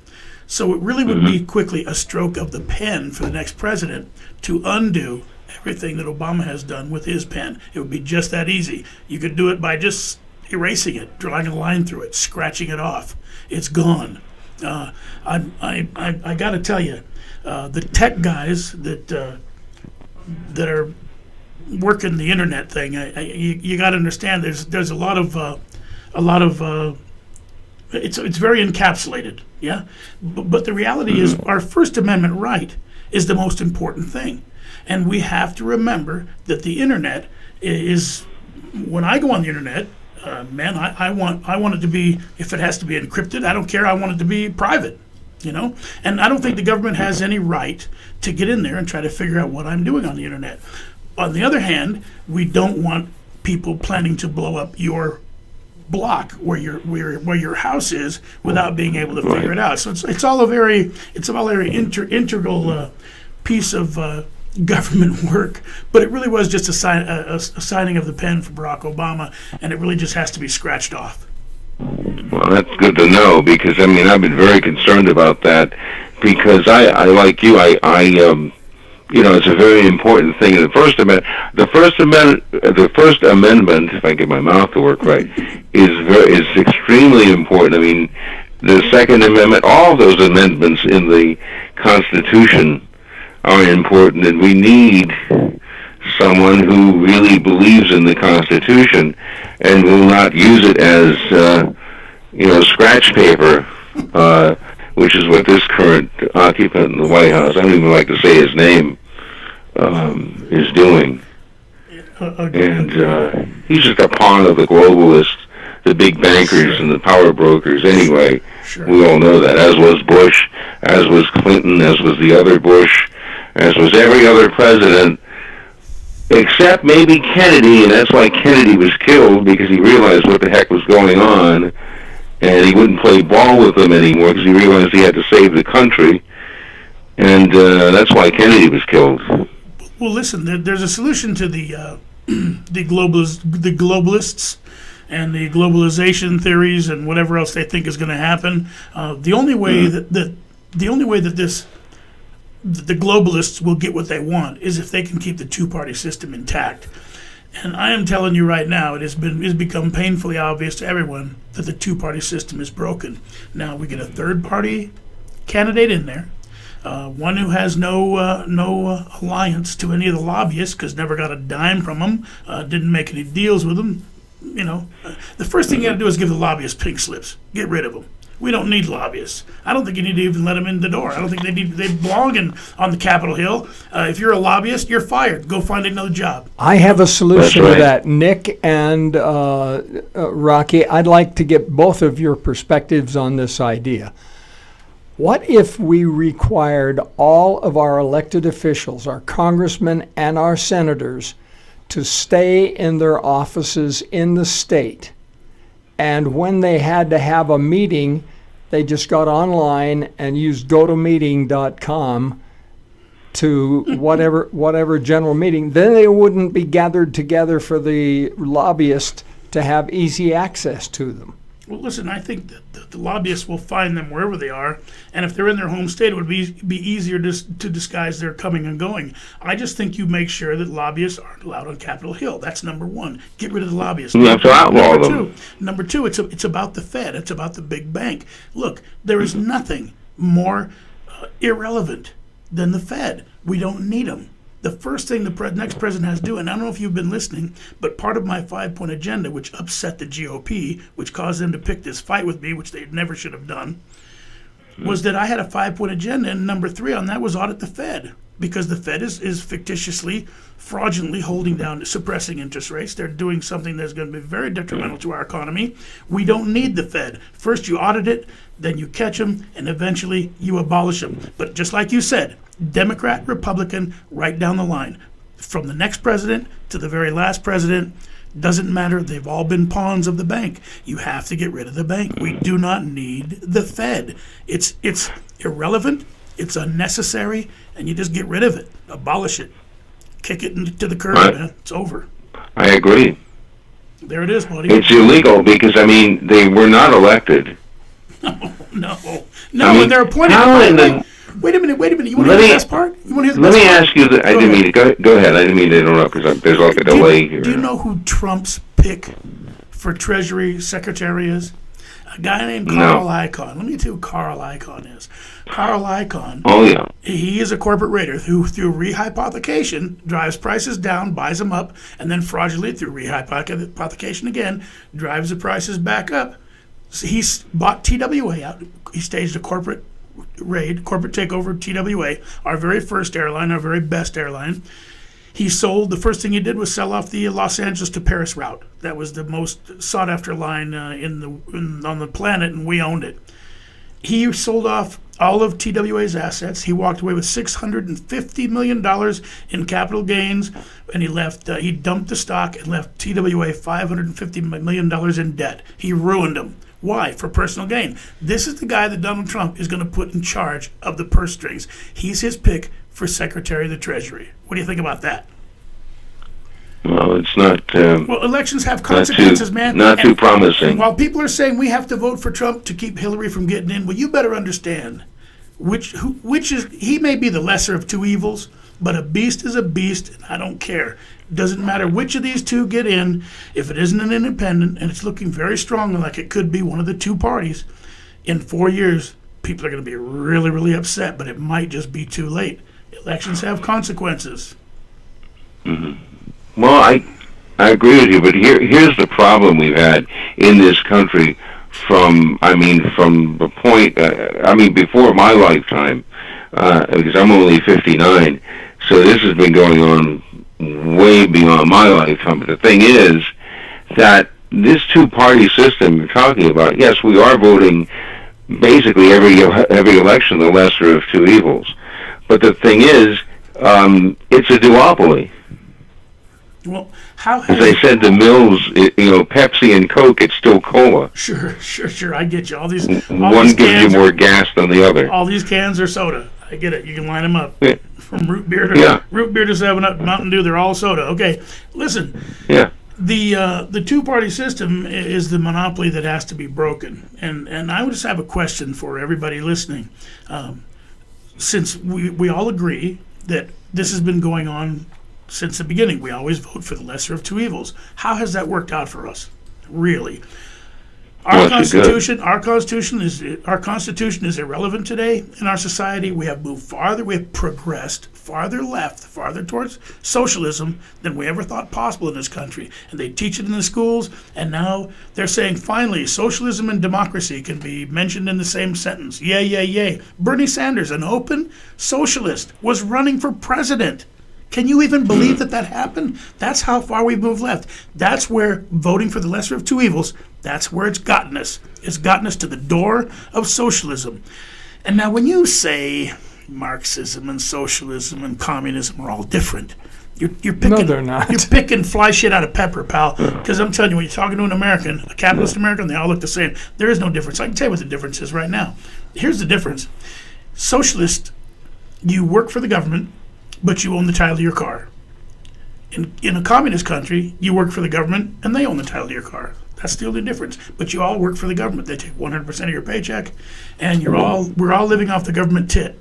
So it really would be quickly a stroke of the pen for the next president to undo everything that Obama has done with his pen. It would be just that easy. You could do it by just erasing it, drawing a line through it, scratching it off. It's gone. I got to tell you, the tech guys that are working the internet thing, you got to understand. There's a lot of it's very encapsulated, yeah. But the reality is, our First Amendment right is the most important thing, and we have to remember that the internet is. When I go on the internet, man, I want it to be, if it has to be encrypted, I don't care. I want it to be private, you know. And I don't think the government has any right to get in there and try to figure out what I'm doing on the internet. On the other hand, we don't want people planning to blow up your block where your house is without being able to figure it out. So it's all a very integral piece of government work, but it really was just a signing of the pen for Barack Obama, and it really just has to be scratched off. Well, that's good to know, because I mean, I've been very concerned about that, because I like you, you know, it's a very important thing. The First Amendment, if I get my mouth to work right, is extremely important. I mean, the Second Amendment, all those amendments in the Constitution are important, and we need someone who really believes in the Constitution, and will not use it as scratch paper, which is what this current occupant in the White House, I don't even like to say his name, is doing. And he's just a pawn of the globalists, the big bankers and the power brokers anyway. Sure. We all know that, as was Bush, as was Clinton, as was the other Bush, as was every other president, except maybe Kennedy, and that's why Kennedy was killed, because he realized what the heck was going on, and he wouldn't play ball with them anymore because he realized he had to save the country, and that's why Kennedy was killed. Well, listen, there's a solution to the globalists and the globalization theories and whatever else they think is going to happen. The only way that the globalists will get what they want is if they can keep the two-party system intact. And I am telling you right now, it's become painfully obvious to everyone that the two-party system is broken. Now we get a third-party candidate in there, one who has no alliance to any of the lobbyists, because never got a dime from them, didn't make any deals with them. The first thing you got to do is give the lobbyists pink slips. Get rid of them. We don't need lobbyists. I don't think you need to even let them in the door. I don't think they belong on the Capitol Hill. If you're a lobbyist, you're fired. Go find another job. I have a solution to that. Nick and Rocky, I'd like to get both of your perspectives on this idea. What if we required all of our elected officials, our congressmen and our senators, to stay in their offices in the state? And when they had to have a meeting, they just got online and used gotomeeting.com to whatever general meeting. Then they wouldn't be gathered together for the lobbyist to have easy access to them. Well, listen, I think that the lobbyists will find them wherever they are, and if they're in their home state, it would be easier to disguise their coming and going. I just think you make sure that lobbyists aren't allowed on Capitol Hill. That's number one. Get rid of the lobbyists. You have to outlaw them. Number two, it's about the Fed. It's about the big bank. Look, there is nothing more irrelevant than the Fed. We don't need them. The first thing the next president has to do, and I don't know if you've been listening, but part of my 5-point agenda, which upset the GOP, which caused them to pick this fight with me, which they never should have done, was that I had a 5-point agenda, and number 3 on that was audit the Fed. Because the Fed is fictitiously, fraudulently holding down, suppressing interest rates. They're doing something that's going to be very detrimental to our economy. We don't need the Fed. First you audit it, then you catch them, and eventually you abolish them. But just like you said, Democrat, Republican, right down the line. From the next president to the very last president, doesn't matter. They've all been pawns of the bank. You have to get rid of the bank. We do not need the Fed. It's irrelevant. It's unnecessary, and you just get rid of it. Abolish it. Kick it to the curb, man. It's over. I agree. There it is, buddy. It's illegal because, they were not elected. No, and they're appointed. Wait a minute. You want to hear the best part? Let me ask you, I didn't mean to go ahead. I didn't mean to interrupt because there's like a delay here. Do you know who Trump's pick for Treasury Secretary is? A guy named Carl Icahn. Let me tell you who Carl Icahn is. Carl Icahn. Oh, yeah. He is a corporate raider who, through rehypothecation, drives prices down, buys them up, and then fraudulently, through rehypothecation again, drives the prices back up. So he's bought TWA out. He staged a corporate takeover of TWA, our very first airline, our very best airline. He sold, the first thing he did was sell off the Los Angeles to Paris route. That was the most sought after line on the planet, and we owned it. He sold off all of TWA's assets. He walked away with $650 million in capital gains, and he dumped the stock and left TWA $550 million in debt. He ruined them. Why? For personal gain. This is the guy that Donald Trump is going to put in charge of the purse strings. He's his pick for Secretary of the Treasury. What do you think about that? Well, it's not... well, elections have consequences, man. Not too promising. And while people are saying we have to vote for Trump to keep Hillary from getting in, well, you better understand he may be the lesser of two evils, but a beast is a beast, and I don't care. Doesn't matter which of these two get in. If it isn't an independent, and it's looking very strongly like it could be one of the two parties, in 4 years, people are going to be really, really upset, but it might just be too late. Elections have consequences. Mm-hmm. Well, I agree with you, but here's the problem we've had in this country from the point, before my lifetime, because I'm only 59, so this has been going on way beyond my lifetime. But the thing is that this two-party system you're talking about, yes, we are voting basically every election the lesser of two evils. But the thing is, it's a duopoly. Well, how as I said, the Mills, Pepsi and Coke, it's still cola. Sure. I get you. One gives you more gas than the other. All these cans are soda. I get it. You can line them up. Yeah. From root beer to 7-Up, Mountain Dew, they're all soda. Okay, listen. Yeah. The two-party system is the monopoly that has to be broken. And I would just have a question for everybody listening. Since we all agree that this has been going on since the beginning, we always vote for the lesser of two evils. How has that worked out for us? Really? Our Constitution is irrelevant today in our society. We have moved farther, we have progressed farther left, farther towards socialism than we ever thought possible in this country. And they teach it in the schools, and now they're saying finally socialism and democracy can be mentioned in the same sentence. Yay. Bernie Sanders, an open socialist, was running for president. Can you even believe that happened? That's how far we've moved left. That's where voting for the lesser of two evils, that's where it's gotten us. It's gotten us to the door of socialism. And now when you say Marxism and socialism and communism are all different, you're picking, no, they're not. You're picking fly shit out of pepper, pal. Because I'm telling you, when you're talking to an American, a capitalist American, they all look the same. There is no difference. I can tell you what the difference is right now. Here's the difference. Socialist, you work for the government, but you own the title of your car. In a communist country, you work for the government and they own the title of your car. That's the only difference. But you all work for the government. They take 100% of your paycheck, and we're all living off the government tit.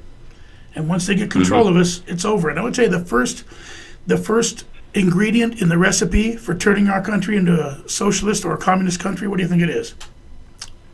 And once they get control of us, it's over. And I would tell you the first ingredient in the recipe for turning our country into a socialist or a communist country, what do you think it is?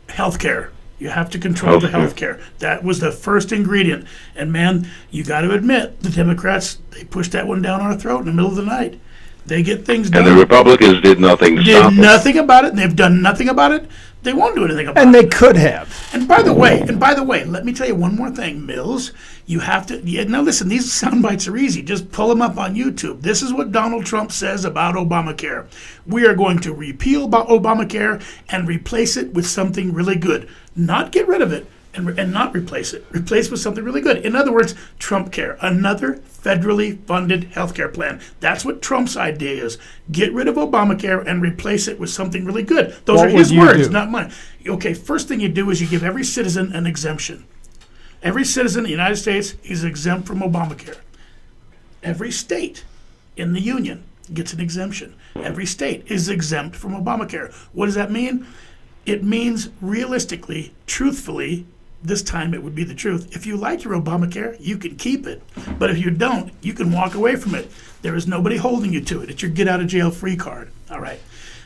Healthcare. You have to control the healthcare. That was the first ingredient. And man, you got to admit, the Democrats, they pushed that one down our throat in the middle of the night. They get things done. And the Republicans did nothing to stop it. Did nothing about it, and they've done nothing about it. They won't do anything about it. And they could have. And by the way, let me tell you one more thing, Mills. You have to, now listen, these sound bites are easy. Just pull them up on YouTube. This is what Donald Trump says about Obamacare. We are going to repeal Obamacare and replace it with something really good. Not get rid of it and not replace it. Replace with something really good. In other words, Trump Care, another federally funded healthcare plan. That's what Trump's idea is. Get rid of Obamacare and replace it with something really good. Those are his words, not mine. Okay, first thing you do is you give every citizen an exemption. Every citizen in the United States is exempt from Obamacare. Every state in the union gets an exemption. Every state is exempt from Obamacare. What does that mean? It means realistically, truthfully, this time it would be the truth. If you like your Obamacare, you can keep it. But if you don't, you can walk away from it. There is nobody holding you to it. It's your get out of jail free card. All right.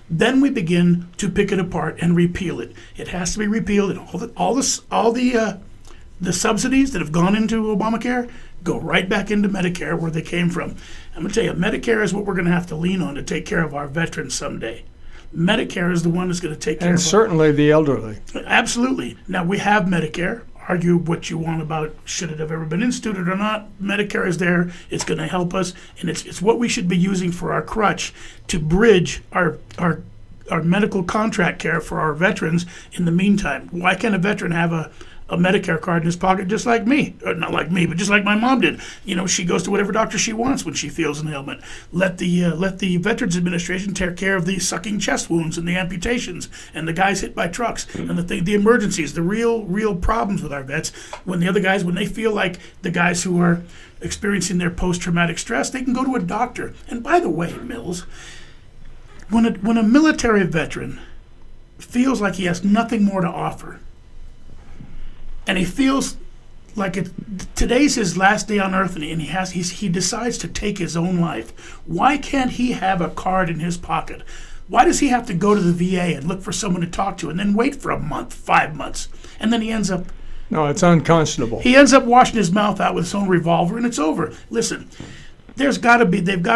Then we begin to pick it apart and repeal it. It has to be repealed, and all the subsidies that have gone into Obamacare go right back into Medicare where they came from. I'm going to tell you, Medicare is what we're going to have to lean on to take care of our veterans someday. Medicare is the one that's going to take care of and certainly the elderly. Absolutely. Now, we have Medicare. Argue what you want about should it have ever been instituted or not. Medicare is there. It's going to help us, and it's what we should be using for our crutch to bridge our medical contract care for our veterans in the meantime. Why can't a veteran have a Medicare card in his pocket just like me? Or not like me, but just like my mom did. She goes to whatever doctor she wants when she feels an ailment. Let the Veterans Administration take care of the sucking chest wounds and the amputations and the guys hit by trucks and the emergencies, the real problems with our vets. When the other guys, when they feel like the guys who are experiencing their post-traumatic stress, they can go to a doctor. And by the way, Mills, when a military veteran feels like he has nothing more to offer, and he feels like today's his last day on earth, and he decides to take his own life, why can't he have a card in his pocket? Why does he have to go to the VA and look for someone to talk to and then wait for a month, 5 months, and then he ends up... No, it's unconscionable. He ends up washing his mouth out with his own revolver, and it's over. Listen, they've got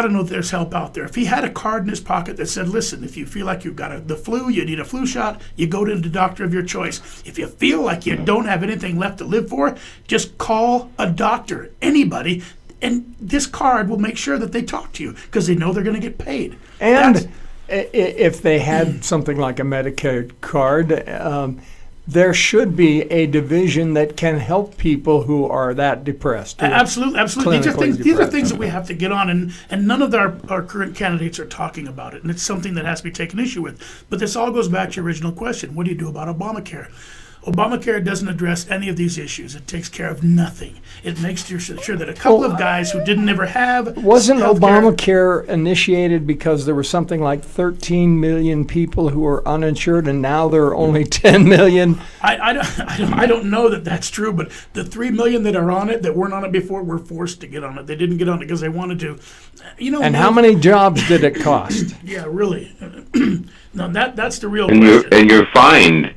to know there's help out there. If he had a card in his pocket that said, listen, if you feel like you've got the flu, you need a flu shot, you go to the doctor of your choice. If you feel like you don't have anything left to live for, just call a doctor, anybody, and this card will make sure that they talk to you because they know they're going to get paid. And if they had something like a Medicare card, there should be a division that can help people who are that depressed. Absolutely. Clinically These are things that we have to get on, and none of our current candidates are talking about it, and it's something that has to be taken issue with. But this all goes back to your original question. What do you do about Obamacare? Obamacare doesn't address any of these issues. It takes care of nothing. It makes sure that a couple of guys who didn't ever have Wasn't healthcare- Obamacare initiated because there were something like 13 million people who were uninsured, and now there are only 10 million? I don't know that that's true, but the 3 million that are on it that weren't on it before were forced to get on it. They didn't get on it because they wanted to. And how many jobs did it cost? Yeah, really. No, that's the real And question. you're fined.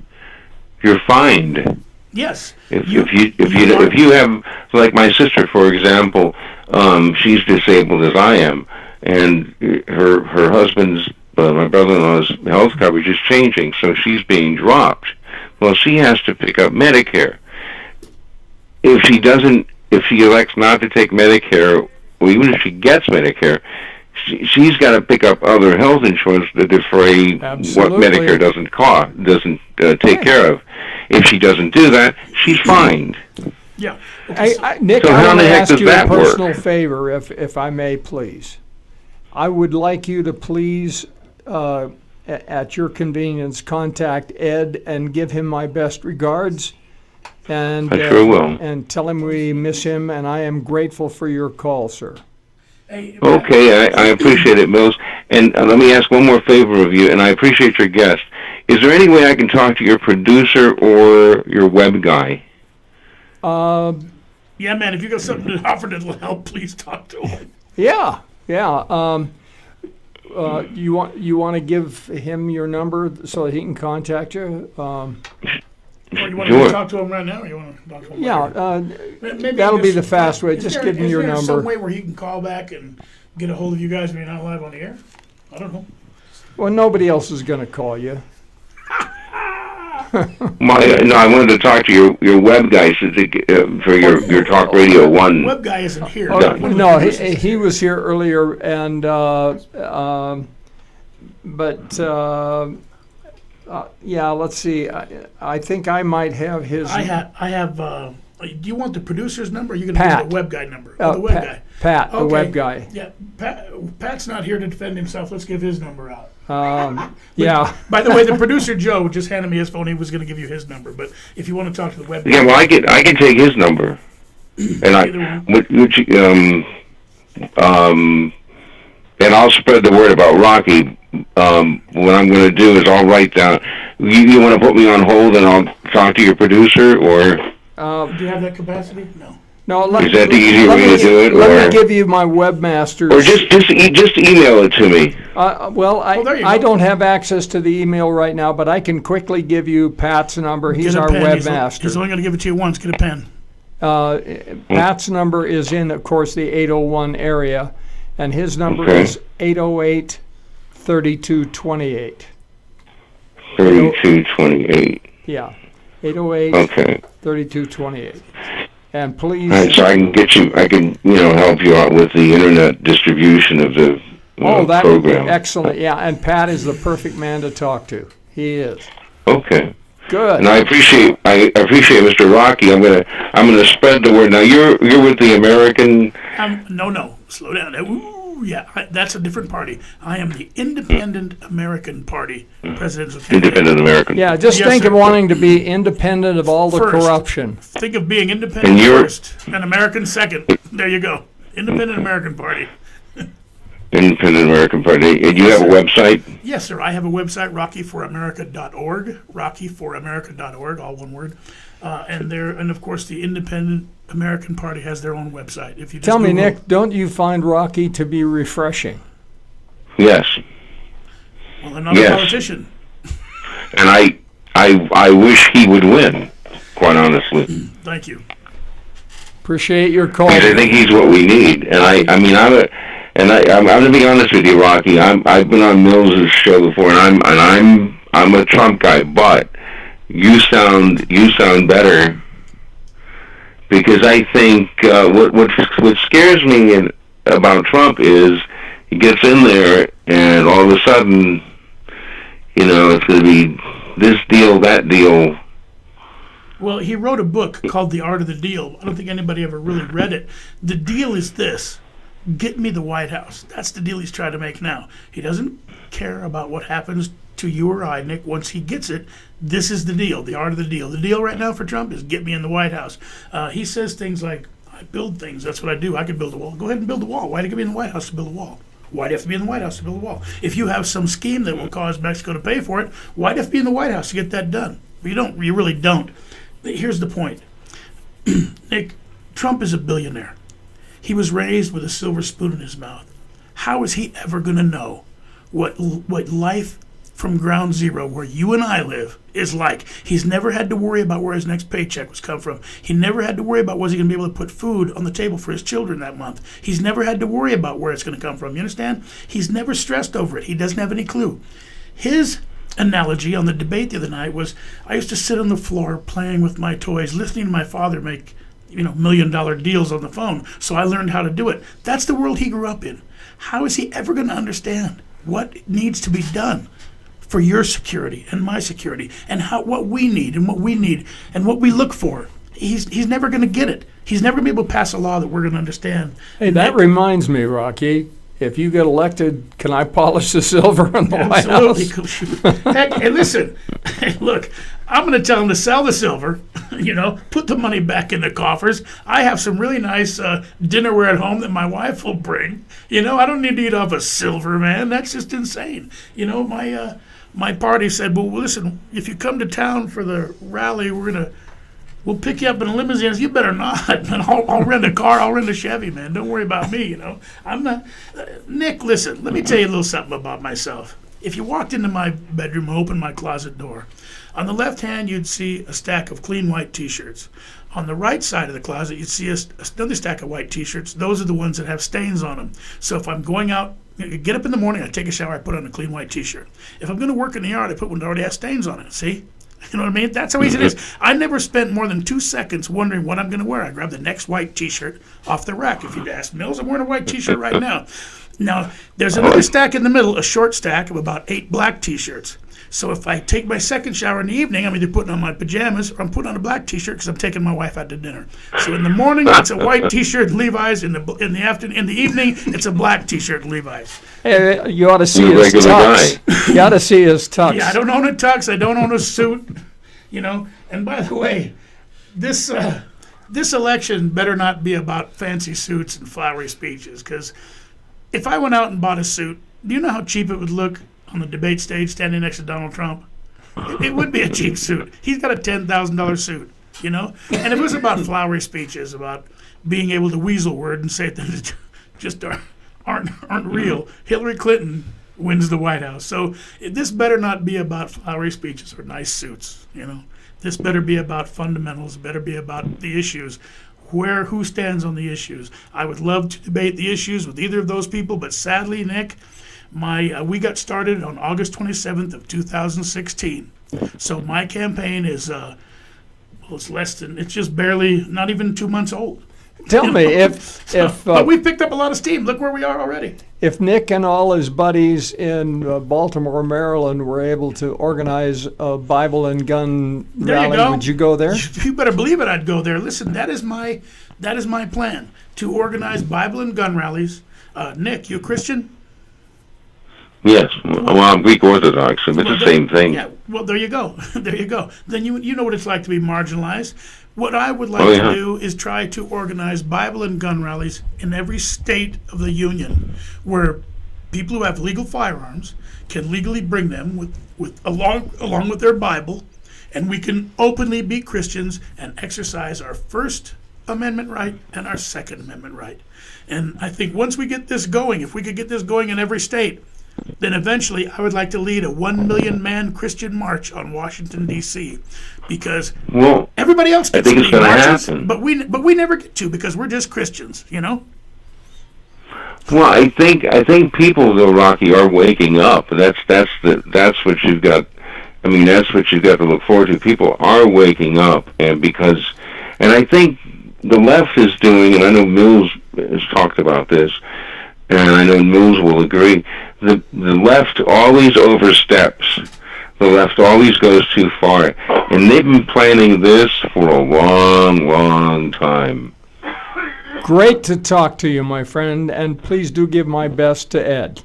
You're fined. Yes. If you have, like my sister, for example, she's disabled as I am, and her husband's, my brother-in-law's health coverage is changing, so she's being dropped. Well, she has to pick up Medicare. If she elects not to take Medicare, or even if she gets Medicare, she's got to pick up other health insurance to defray what Medicare doesn't take care of. If she doesn't do that, she's fined. Yeah. Nick, So I how want the to heck ask does you a that work? personal favor, if I may, please. I would like you to please, at your convenience, contact Ed and give him my best regards. And, I sure will. And tell him we miss him, and I am grateful for your call, sir. Okay, I appreciate it, Mills. And let me ask one more favor of you, and I appreciate your guest. Is there any way I can talk to your producer or your web guy? Yeah, man, if you got something to offer that'll help, please talk to him. Yeah. You want to give him your number so that he can contact you? Or you want Sure. to talk to him right now, or you want to talk to him later? Yeah, Maybe that'll be just- the fast way. is Just there- give him your Is there some number. way where he can call back and get a hold of you guys when you're not live on the air? I don't know. Well, nobody else is going to call you. I wanted to talk to your web guy for your Talk Radio 1. Web guy isn't here. Oh, One of the no, producers. he was here earlier, and yeah. Let's see. I think I might have his. I have. Do you want the producer's number? Or are you going to Pat. give the web guy number? The web guy. Pat, the Okay. web guy. Yeah, Pat's not here to defend himself. Let's give his number out. Yeah. By the way, the producer Joe just handed me his phone. He was going to give you his number, but if you want to talk to the web guy, Yeah, well, I can take his number, and and I'll spread the word about Rocky. What I'm going to do is I'll write down. You want to put me on hold, and I'll talk to your producer, or do you have that capacity? No. No, is that the easier way to do it? Let me give you my webmaster's. Or just email it to me. Well, there you I go. don't have access to the email right now, but I can quickly give you Pat's number. He's Get a our pen. webmaster. He's only going to give it to you once. Get a pen. Pat's number is in, of course, the 801 area, and his number Okay. is 808-3228. 3228. Yeah, 808 Okay. 3228. And please. All right, so I can help you out with the internet distribution of the That would be program. excellent. Yeah, and Pat is the perfect man to talk to. He is. Okay. Good. And I appreciate Mr. Rocky. I'm gonna spread the word. Now you're with the American. No. Slow down. Ooh, yeah, that's a different party. I am the Independent American Party presidential candidate. Independent American. Yeah, just Yes, think sir. of wanting to be independent of all the First. corruption. Think of being independent And you're- first and American second. There you go. Independent American Party. Independent American Party. And you have a website? Yes, sir. I have a website, rockyforamerica.org, rockyforamerica.org, all one word. And of course, the Independent American Party has their own website. If you just Tell me, Google- Nick, don't you find Rocky to be refreshing? Yes. Well, I'm not Yes. a politician. And I wish he would win. Quite honestly. Thank you. Appreciate your call. Because I think he's what we need. And I mean, I'm going to be honest with you, Rocky. I've been on Mills's show before, and I'm a Trump guy, but you sound better, because I think what scares me about Trump is he gets in there and all of a sudden, it's going to be this deal, that deal. Well, he wrote a book called The Art of the Deal. I don't think anybody ever really read it. The deal is this: get me the White House. That's the deal he's trying to make now. He doesn't care about what happens to you or I, Nick. Once he gets it, this is the deal, the art of the deal. The deal right now for Trump is get me in the White House. He says things like, I build things. That's what I do. I could build a wall. Go ahead and build a wall. Why do you get me in the White House to build a wall? Why do you have to be in the White House to build a wall? If you have some scheme that will cause Mexico to pay for it, why do you have to be in the White House to get that done? Well, you don't. You really don't. Here's the point. Nick, Trump is a billionaire. He was raised with a silver spoon in his mouth. How is he ever going to know what life from ground zero, where you and I live, is like? He's never had to worry about where his next paycheck was come from. He never had to worry about was he going to be able to put food on the table for his children that month. He's never had to worry about where it's going to come from. You understand? He's never stressed over it. He doesn't have any clue. His analogy on the debate the other night was, I used to sit on the floor playing with my toys, listening to my father make $1 million deals on the phone. So I learned how to do it. That's the world he grew up in. How is he ever going to understand what needs to be done for your security and my security, and what we need and what we look for? He's never going to get it. He's never going to be able to pass a law that we're going to understand. Hey, that reminds me, Rocky. If you get elected, can I polish the silver in the White House? Absolutely. Heck, hey, listen. Look, I'm going to tell him to sell the silver, put the money back in the coffers. I have some really nice dinnerware at home that my wife will bring. I don't need to eat off a silver, man. That's just insane. My party said, well, listen, if you come to town for the rally, we'll pick you up in a limousine. You better not. I'll rent a car. I'll rent a Chevy, man. Don't worry about me, I'm not. Nick, listen, let me tell you a little something about myself. If you walked into my bedroom and opened my closet door, on the left hand, you'd see a stack of clean white T-shirts. On the right side of the closet, you'd see another stack of white T-shirts. Those are the ones that have stains on them. So if I'm going out, get up in the morning, I take a shower, I put on a clean white T-shirt. If I'm going to work in the yard, I put one that already has stains on it. See? You know what I mean? That's how easy it is. I never spent more than 2 seconds wondering what I'm going to wear. I grab the next white T-shirt off the rack. If you'd ask Mills, I'm wearing a white T-shirt right now. Now, there's another stack in the middle, a short stack of about 8 black T-shirts. So if I take my second shower in the evening, I'm either putting on my pajamas or I'm putting on a black T-shirt because I'm taking my wife out to dinner. So in the morning, it's a white T-shirt, Levi's. In the evening, it's a black T-shirt, Levi's. Hey, you ought to see his tux. You ought to see his tux. Yeah, I don't own a tux. I don't own a suit. And by the way, this election better not be about fancy suits and flowery speeches, because if I went out and bought a suit, do you know how cheap it would look on the debate stage standing next to Donald Trump? It would be a cheap suit. He's got a $10,000 suit, And if it was about flowery speeches, about being able to weasel word and say things that just aren't real, Hillary Clinton wins the White House. So this better not be about flowery speeches or nice suits, This better be about fundamentals, better be about the issues. Who stands on the issues. I would love to debate the issues with either of those people, but sadly, Nick, we got started on August 27th of 2016. So my campaign is, it's just barely, not even 2 months old. Tell me if but we've picked up a lot of steam. Look where we are already. If Nick and all his buddies in Baltimore, Maryland were able to organize a Bible and gun rally, would you go there? You better believe it, I'd go there. Listen, that is my plan, to organize Bible and gun rallies. Nick, you a Christian? Yes. Well, I'm Greek Orthodox, and it's the same thing. Yeah. Well, there you go. There you go. Then you know what it's like to be marginalized. What I would like to do is try to organize Bible and gun rallies in every state of the union, where people who have legal firearms can legally bring them along with their Bible, and we can openly be Christians and exercise our First Amendment right and our Second Amendment right. And I think once we get this going, if we could get this going in every state, then eventually I would like to lead a 1 million man Christian march on Washington, D.C. Because Everybody else I gets think to it's be going to marches, happen. but we never get to because we're just Christians, you know. Well, I think people, though, Rocky, are waking up. That's what you've got. I mean, that's what you've got to look forward to. People are waking up, and I think the left is doing, and I know Mills has talked about this, and I know Mills will agree. The left always oversteps. The left always goes too far, and they've been planning this for a long, long time. Great to talk to you, my friend, and please do give my best to Ed.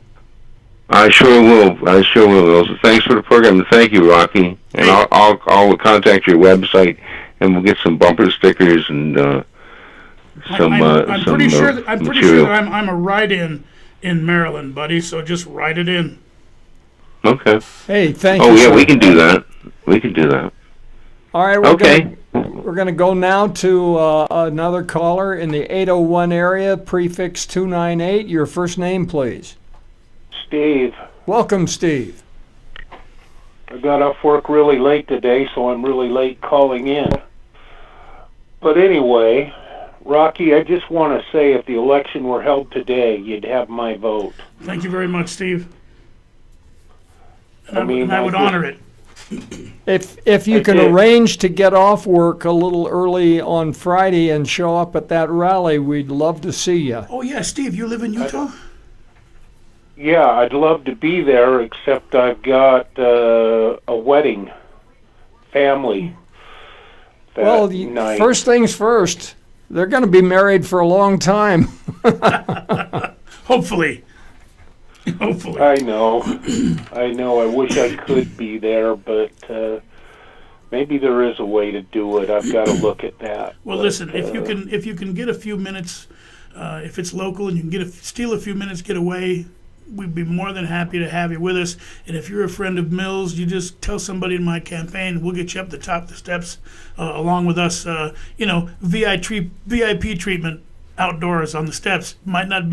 I sure will. So thanks for the program, and thank you, Rocky. And I'll contact your website, and we'll get some bumper stickers and I'm pretty sure that material. I'm a write-in in Maryland, buddy. So just write it in. Okay. Hey, thank you. Oh yeah, sir. we can do that. We can do that. All right, we're going to go now to another caller in the 801 area, prefix 298. Your first name, please. Steve. Welcome, Steve. I got off work really late today, so I'm really late calling in. But anyway, Rocky, I just want to say if the election were held today, you'd have my vote. Thank you very much, Steve. And I would honor it. If you can arrange to get off work a little early on Friday and show up at that rally, we'd love to see you. Oh yeah, Steve, you live in Utah? Yeah, I'd love to be there, except I've got a wedding, family. Well, night. First things first, they're going to be married for a long time. Hopefully. Hopefully. I know. I wish I could be there, but maybe there is a way to do it. I've got to look at that. Well, listen, if you can get a few minutes, if it's local and you can steal a few minutes, get away, we'd be more than happy to have you with us. And if you're a friend of Mills, you just tell somebody in my campaign. We'll get you up the top of the steps along with us. VIP treatment outdoors on the steps might not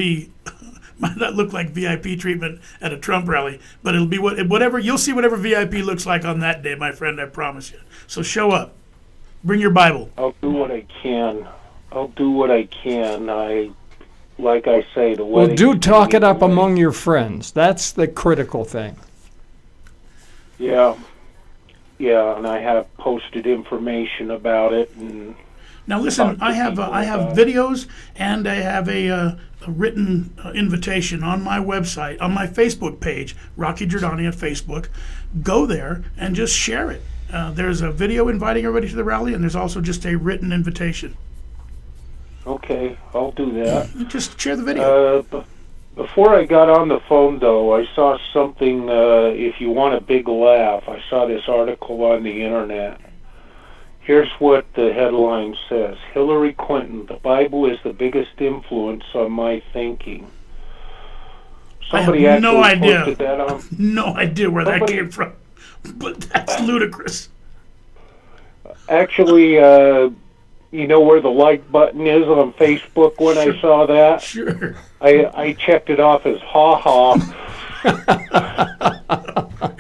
look like VIP treatment at a Trump rally, but it'll be whatever. You'll see whatever VIP looks like on that day, my friend. I promise you. So show up. Bring your Bible. I'll do what I can. Like I say, the wedding. Well, do talk it up among your friends. That's the critical thing. Yeah, and I have posted information about it. And now listen, I have videos and I have a written invitation on my website, on my Facebook page, Rocky Giordani at Facebook. Go there and just share it. There's a video inviting everybody to the rally, and there's also just a written invitation. Okay, I'll do that. Just share the video. Before I got on the phone, though, I saw something, if you want a big laugh, I saw this article on the internet. Here's what the headline says. Hillary Clinton, the Bible is the biggest influence on my thinking. Somebody I have no idea. Posted that on. No idea where that came from. But that's ludicrous. Actually, you know where the like button is on Facebook when I saw that? Sure. I checked it off as ha-ha.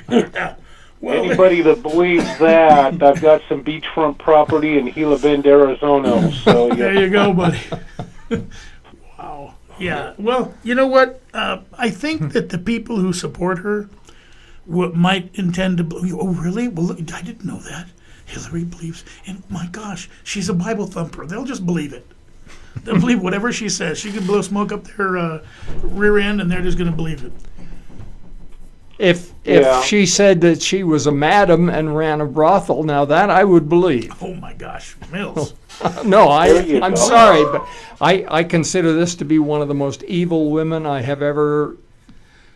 Yeah. Well, anybody that believes that, I've got some beachfront property in Gila Bend, Arizona. So there you go, buddy. Wow. Yeah. Well, you know what? I think that the people who support her might intend to believe. Oh, really? Well, look, I didn't know that. Hillary believes, and my gosh, she's a Bible thumper. They'll just believe it. They'll believe whatever she says. She can blow smoke up their rear end, and they're just going to believe it. If she said that she was a madam and ran a brothel, now that I would believe. Oh my gosh, Mills. No, I'm sorry, but I consider this to be one of the most evil women I have ever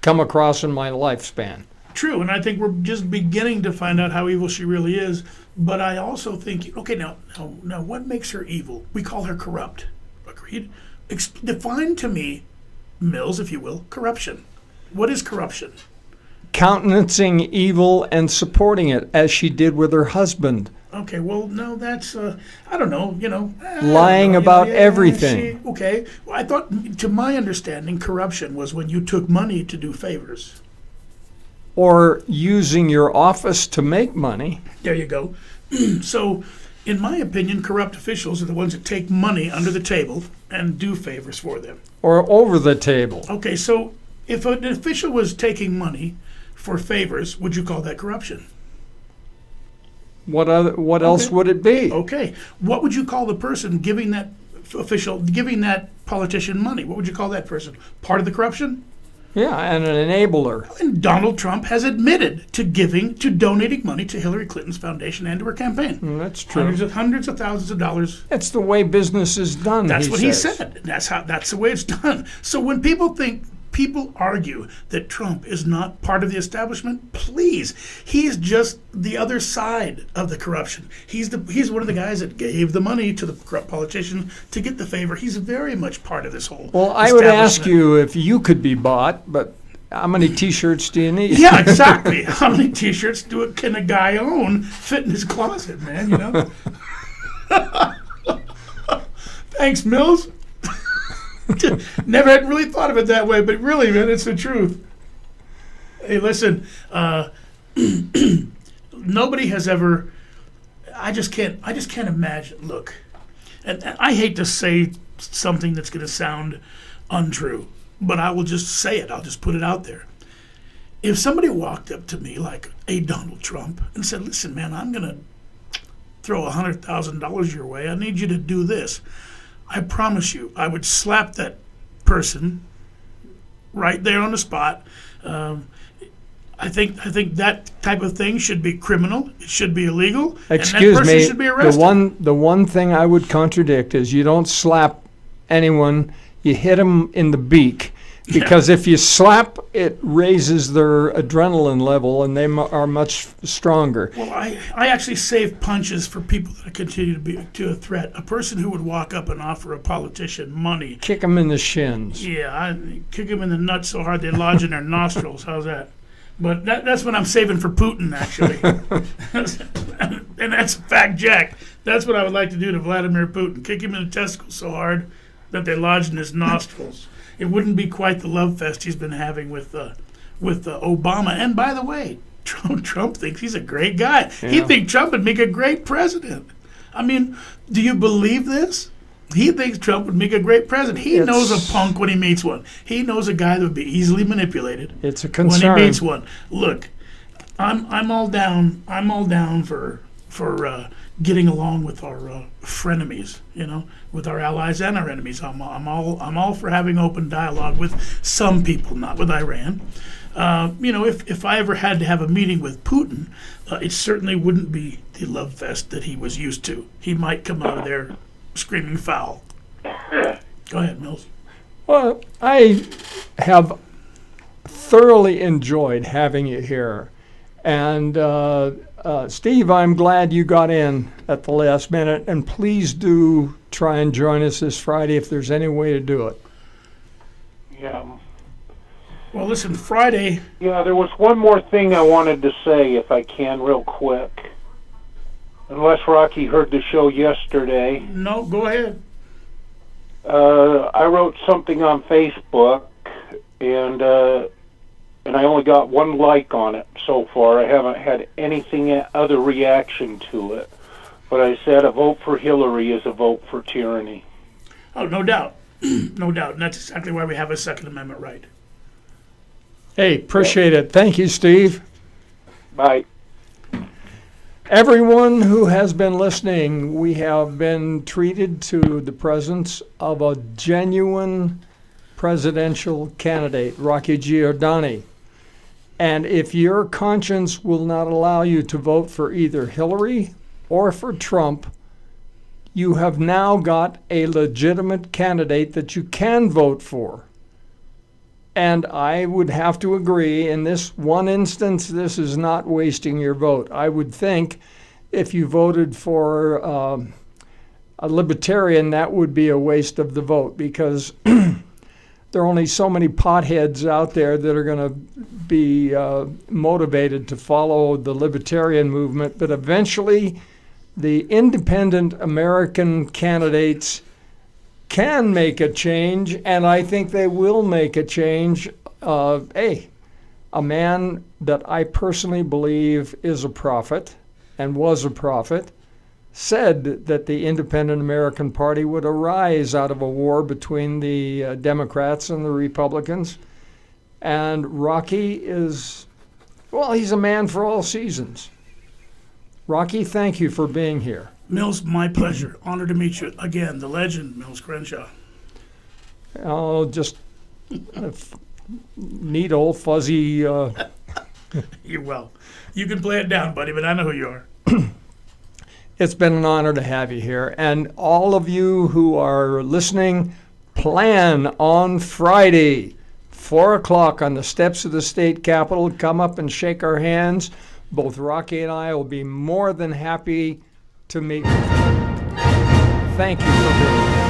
come across in my lifespan. True, and I think we're just beginning to find out how evil she really is. But I also think, okay, now, what makes her evil? We call her corrupt. Agreed? Define to me, Mills, if you will, corruption. What is corruption? Countenancing evil and supporting it, as she did with her husband. Okay, well, no, that's, I don't know, lying about everything. Okay, well, I thought, to my understanding, corruption was when you took money to do favors. Or using your office to make money. There you go. So In my opinion, corrupt officials are the ones that take money under the table and do favors for them. Or over the table. Okay, so if an official was taking money for favors, would you call that corruption? What else would it be? Okay, what would you call the person giving that politician money? What would you call that person? Part of the corruption? Yeah, and an enabler. And Donald Trump has admitted to donating money to Hillary Clinton's foundation and to her campaign. That's true. Hundreds of thousands of dollars. That's the way business is done. That's what he says. said. That's the way it's done. So when people argue that Trump is not part of the establishment, please, he's just the other side of the corruption. He's one of the guys that gave the money to the corrupt politician to get the favor. He's very much part of this whole Well, I would ask you if you could be bought, but how many T-shirts do you need? Yeah, exactly. How many T-shirts can a guy own fit in his closet, man, you know? Thanks, Mills. Never had really thought of it that way, but really, man, it's the truth. Hey, listen, nobody has ever. I just can't imagine. Look, and I hate to say something that's going to sound untrue, but I will just say it. I'll just put it out there. If somebody walked up to me like a Donald Trump and said, "Listen, man, I'm going to throw $100,000 your way. I need you to do this." I promise you, I would slap that person right there on the spot. I think that type of thing should be criminal. It should be illegal. Excuse and that person me. should be arrested. The one thing I would contradict is you don't slap anyone. You hit them in the beak. Because if you slap, it raises their adrenaline level, and they are much stronger. Well, I actually save punches for people that continue to be a threat. A person who would walk up and offer a politician money. Kick them in the shins. Yeah, I kick them in the nuts so hard they lodge in their nostrils. How's that? But that's what I'm saving for Putin, actually. And that's a fact, Jack. That's what I would like to do to Vladimir Putin. Kick him in the testicles so hard that they lodge in his nostrils. It wouldn't be quite the love fest he's been having with Obama. And by the way, Trump thinks he's a great guy. Yeah. He thinks Trump would make a great president. I mean, do you believe this? He thinks Trump would make a great president. He knows a punk when he meets one. He knows a guy that would be easily manipulated. It's a concern when he meets one. Look, I'm all down. I'm all down for getting along with our frenemies, you know, with our allies and our enemies. I'm all for having open dialogue with some people, not with Iran. You know, if I ever had to have a meeting with Putin, it certainly wouldn't be the love fest that he was used to. He might come out of there screaming foul. Go ahead, Mills. Well, I have thoroughly enjoyed having you here. And Steve, I'm glad you got in at the last minute, and please do try and join us this Friday if there's any way to do it. Yeah. Well, listen, Friday... Yeah, there was one more thing I wanted to say, if I can, real quick. Unless Rocky heard the show yesterday. No, go ahead. I wrote something on Facebook, and I only got one like on it so far. I haven't had anything other reaction to it. But I said a vote for Hillary is a vote for tyranny. Oh, no doubt. No doubt. And that's exactly why we have a Second Amendment right. Hey, appreciate it. Thank you, Steve. Bye. Everyone who has been listening, we have been treated to the presence of a genuine presidential candidate, Rocky Giordani. And if your conscience will not allow you to vote for either Hillary or for Trump, you have now got a legitimate candidate that you can vote for. And I would have to agree, in this one instance, this is not wasting your vote. I would think if you voted for a libertarian, that would be a waste of the vote, because there are only so many potheads out there that are going to be motivated to follow the libertarian movement. But eventually, the independent American candidates can make a change, and I think they will make a change. A man that I personally believe is a prophet and was a prophet, said that the Independent American Party would arise out of a war between the Democrats and the Republicans. And Rocky is, well, he's a man for all seasons. Rocky, thank you for being here. Mills, my pleasure. Honor to meet you again. The legend, Mills Crenshaw. Oh, just a neat old fuzzy. You're well. You can play it down, buddy, but I know who you are. It's been an honor to have you here. And all of you who are listening, plan on Friday, 4 o'clock on the steps of the state capitol. Come up and shake our hands. Both Rocky and I will be more than happy to meet with you. Thank you for being here.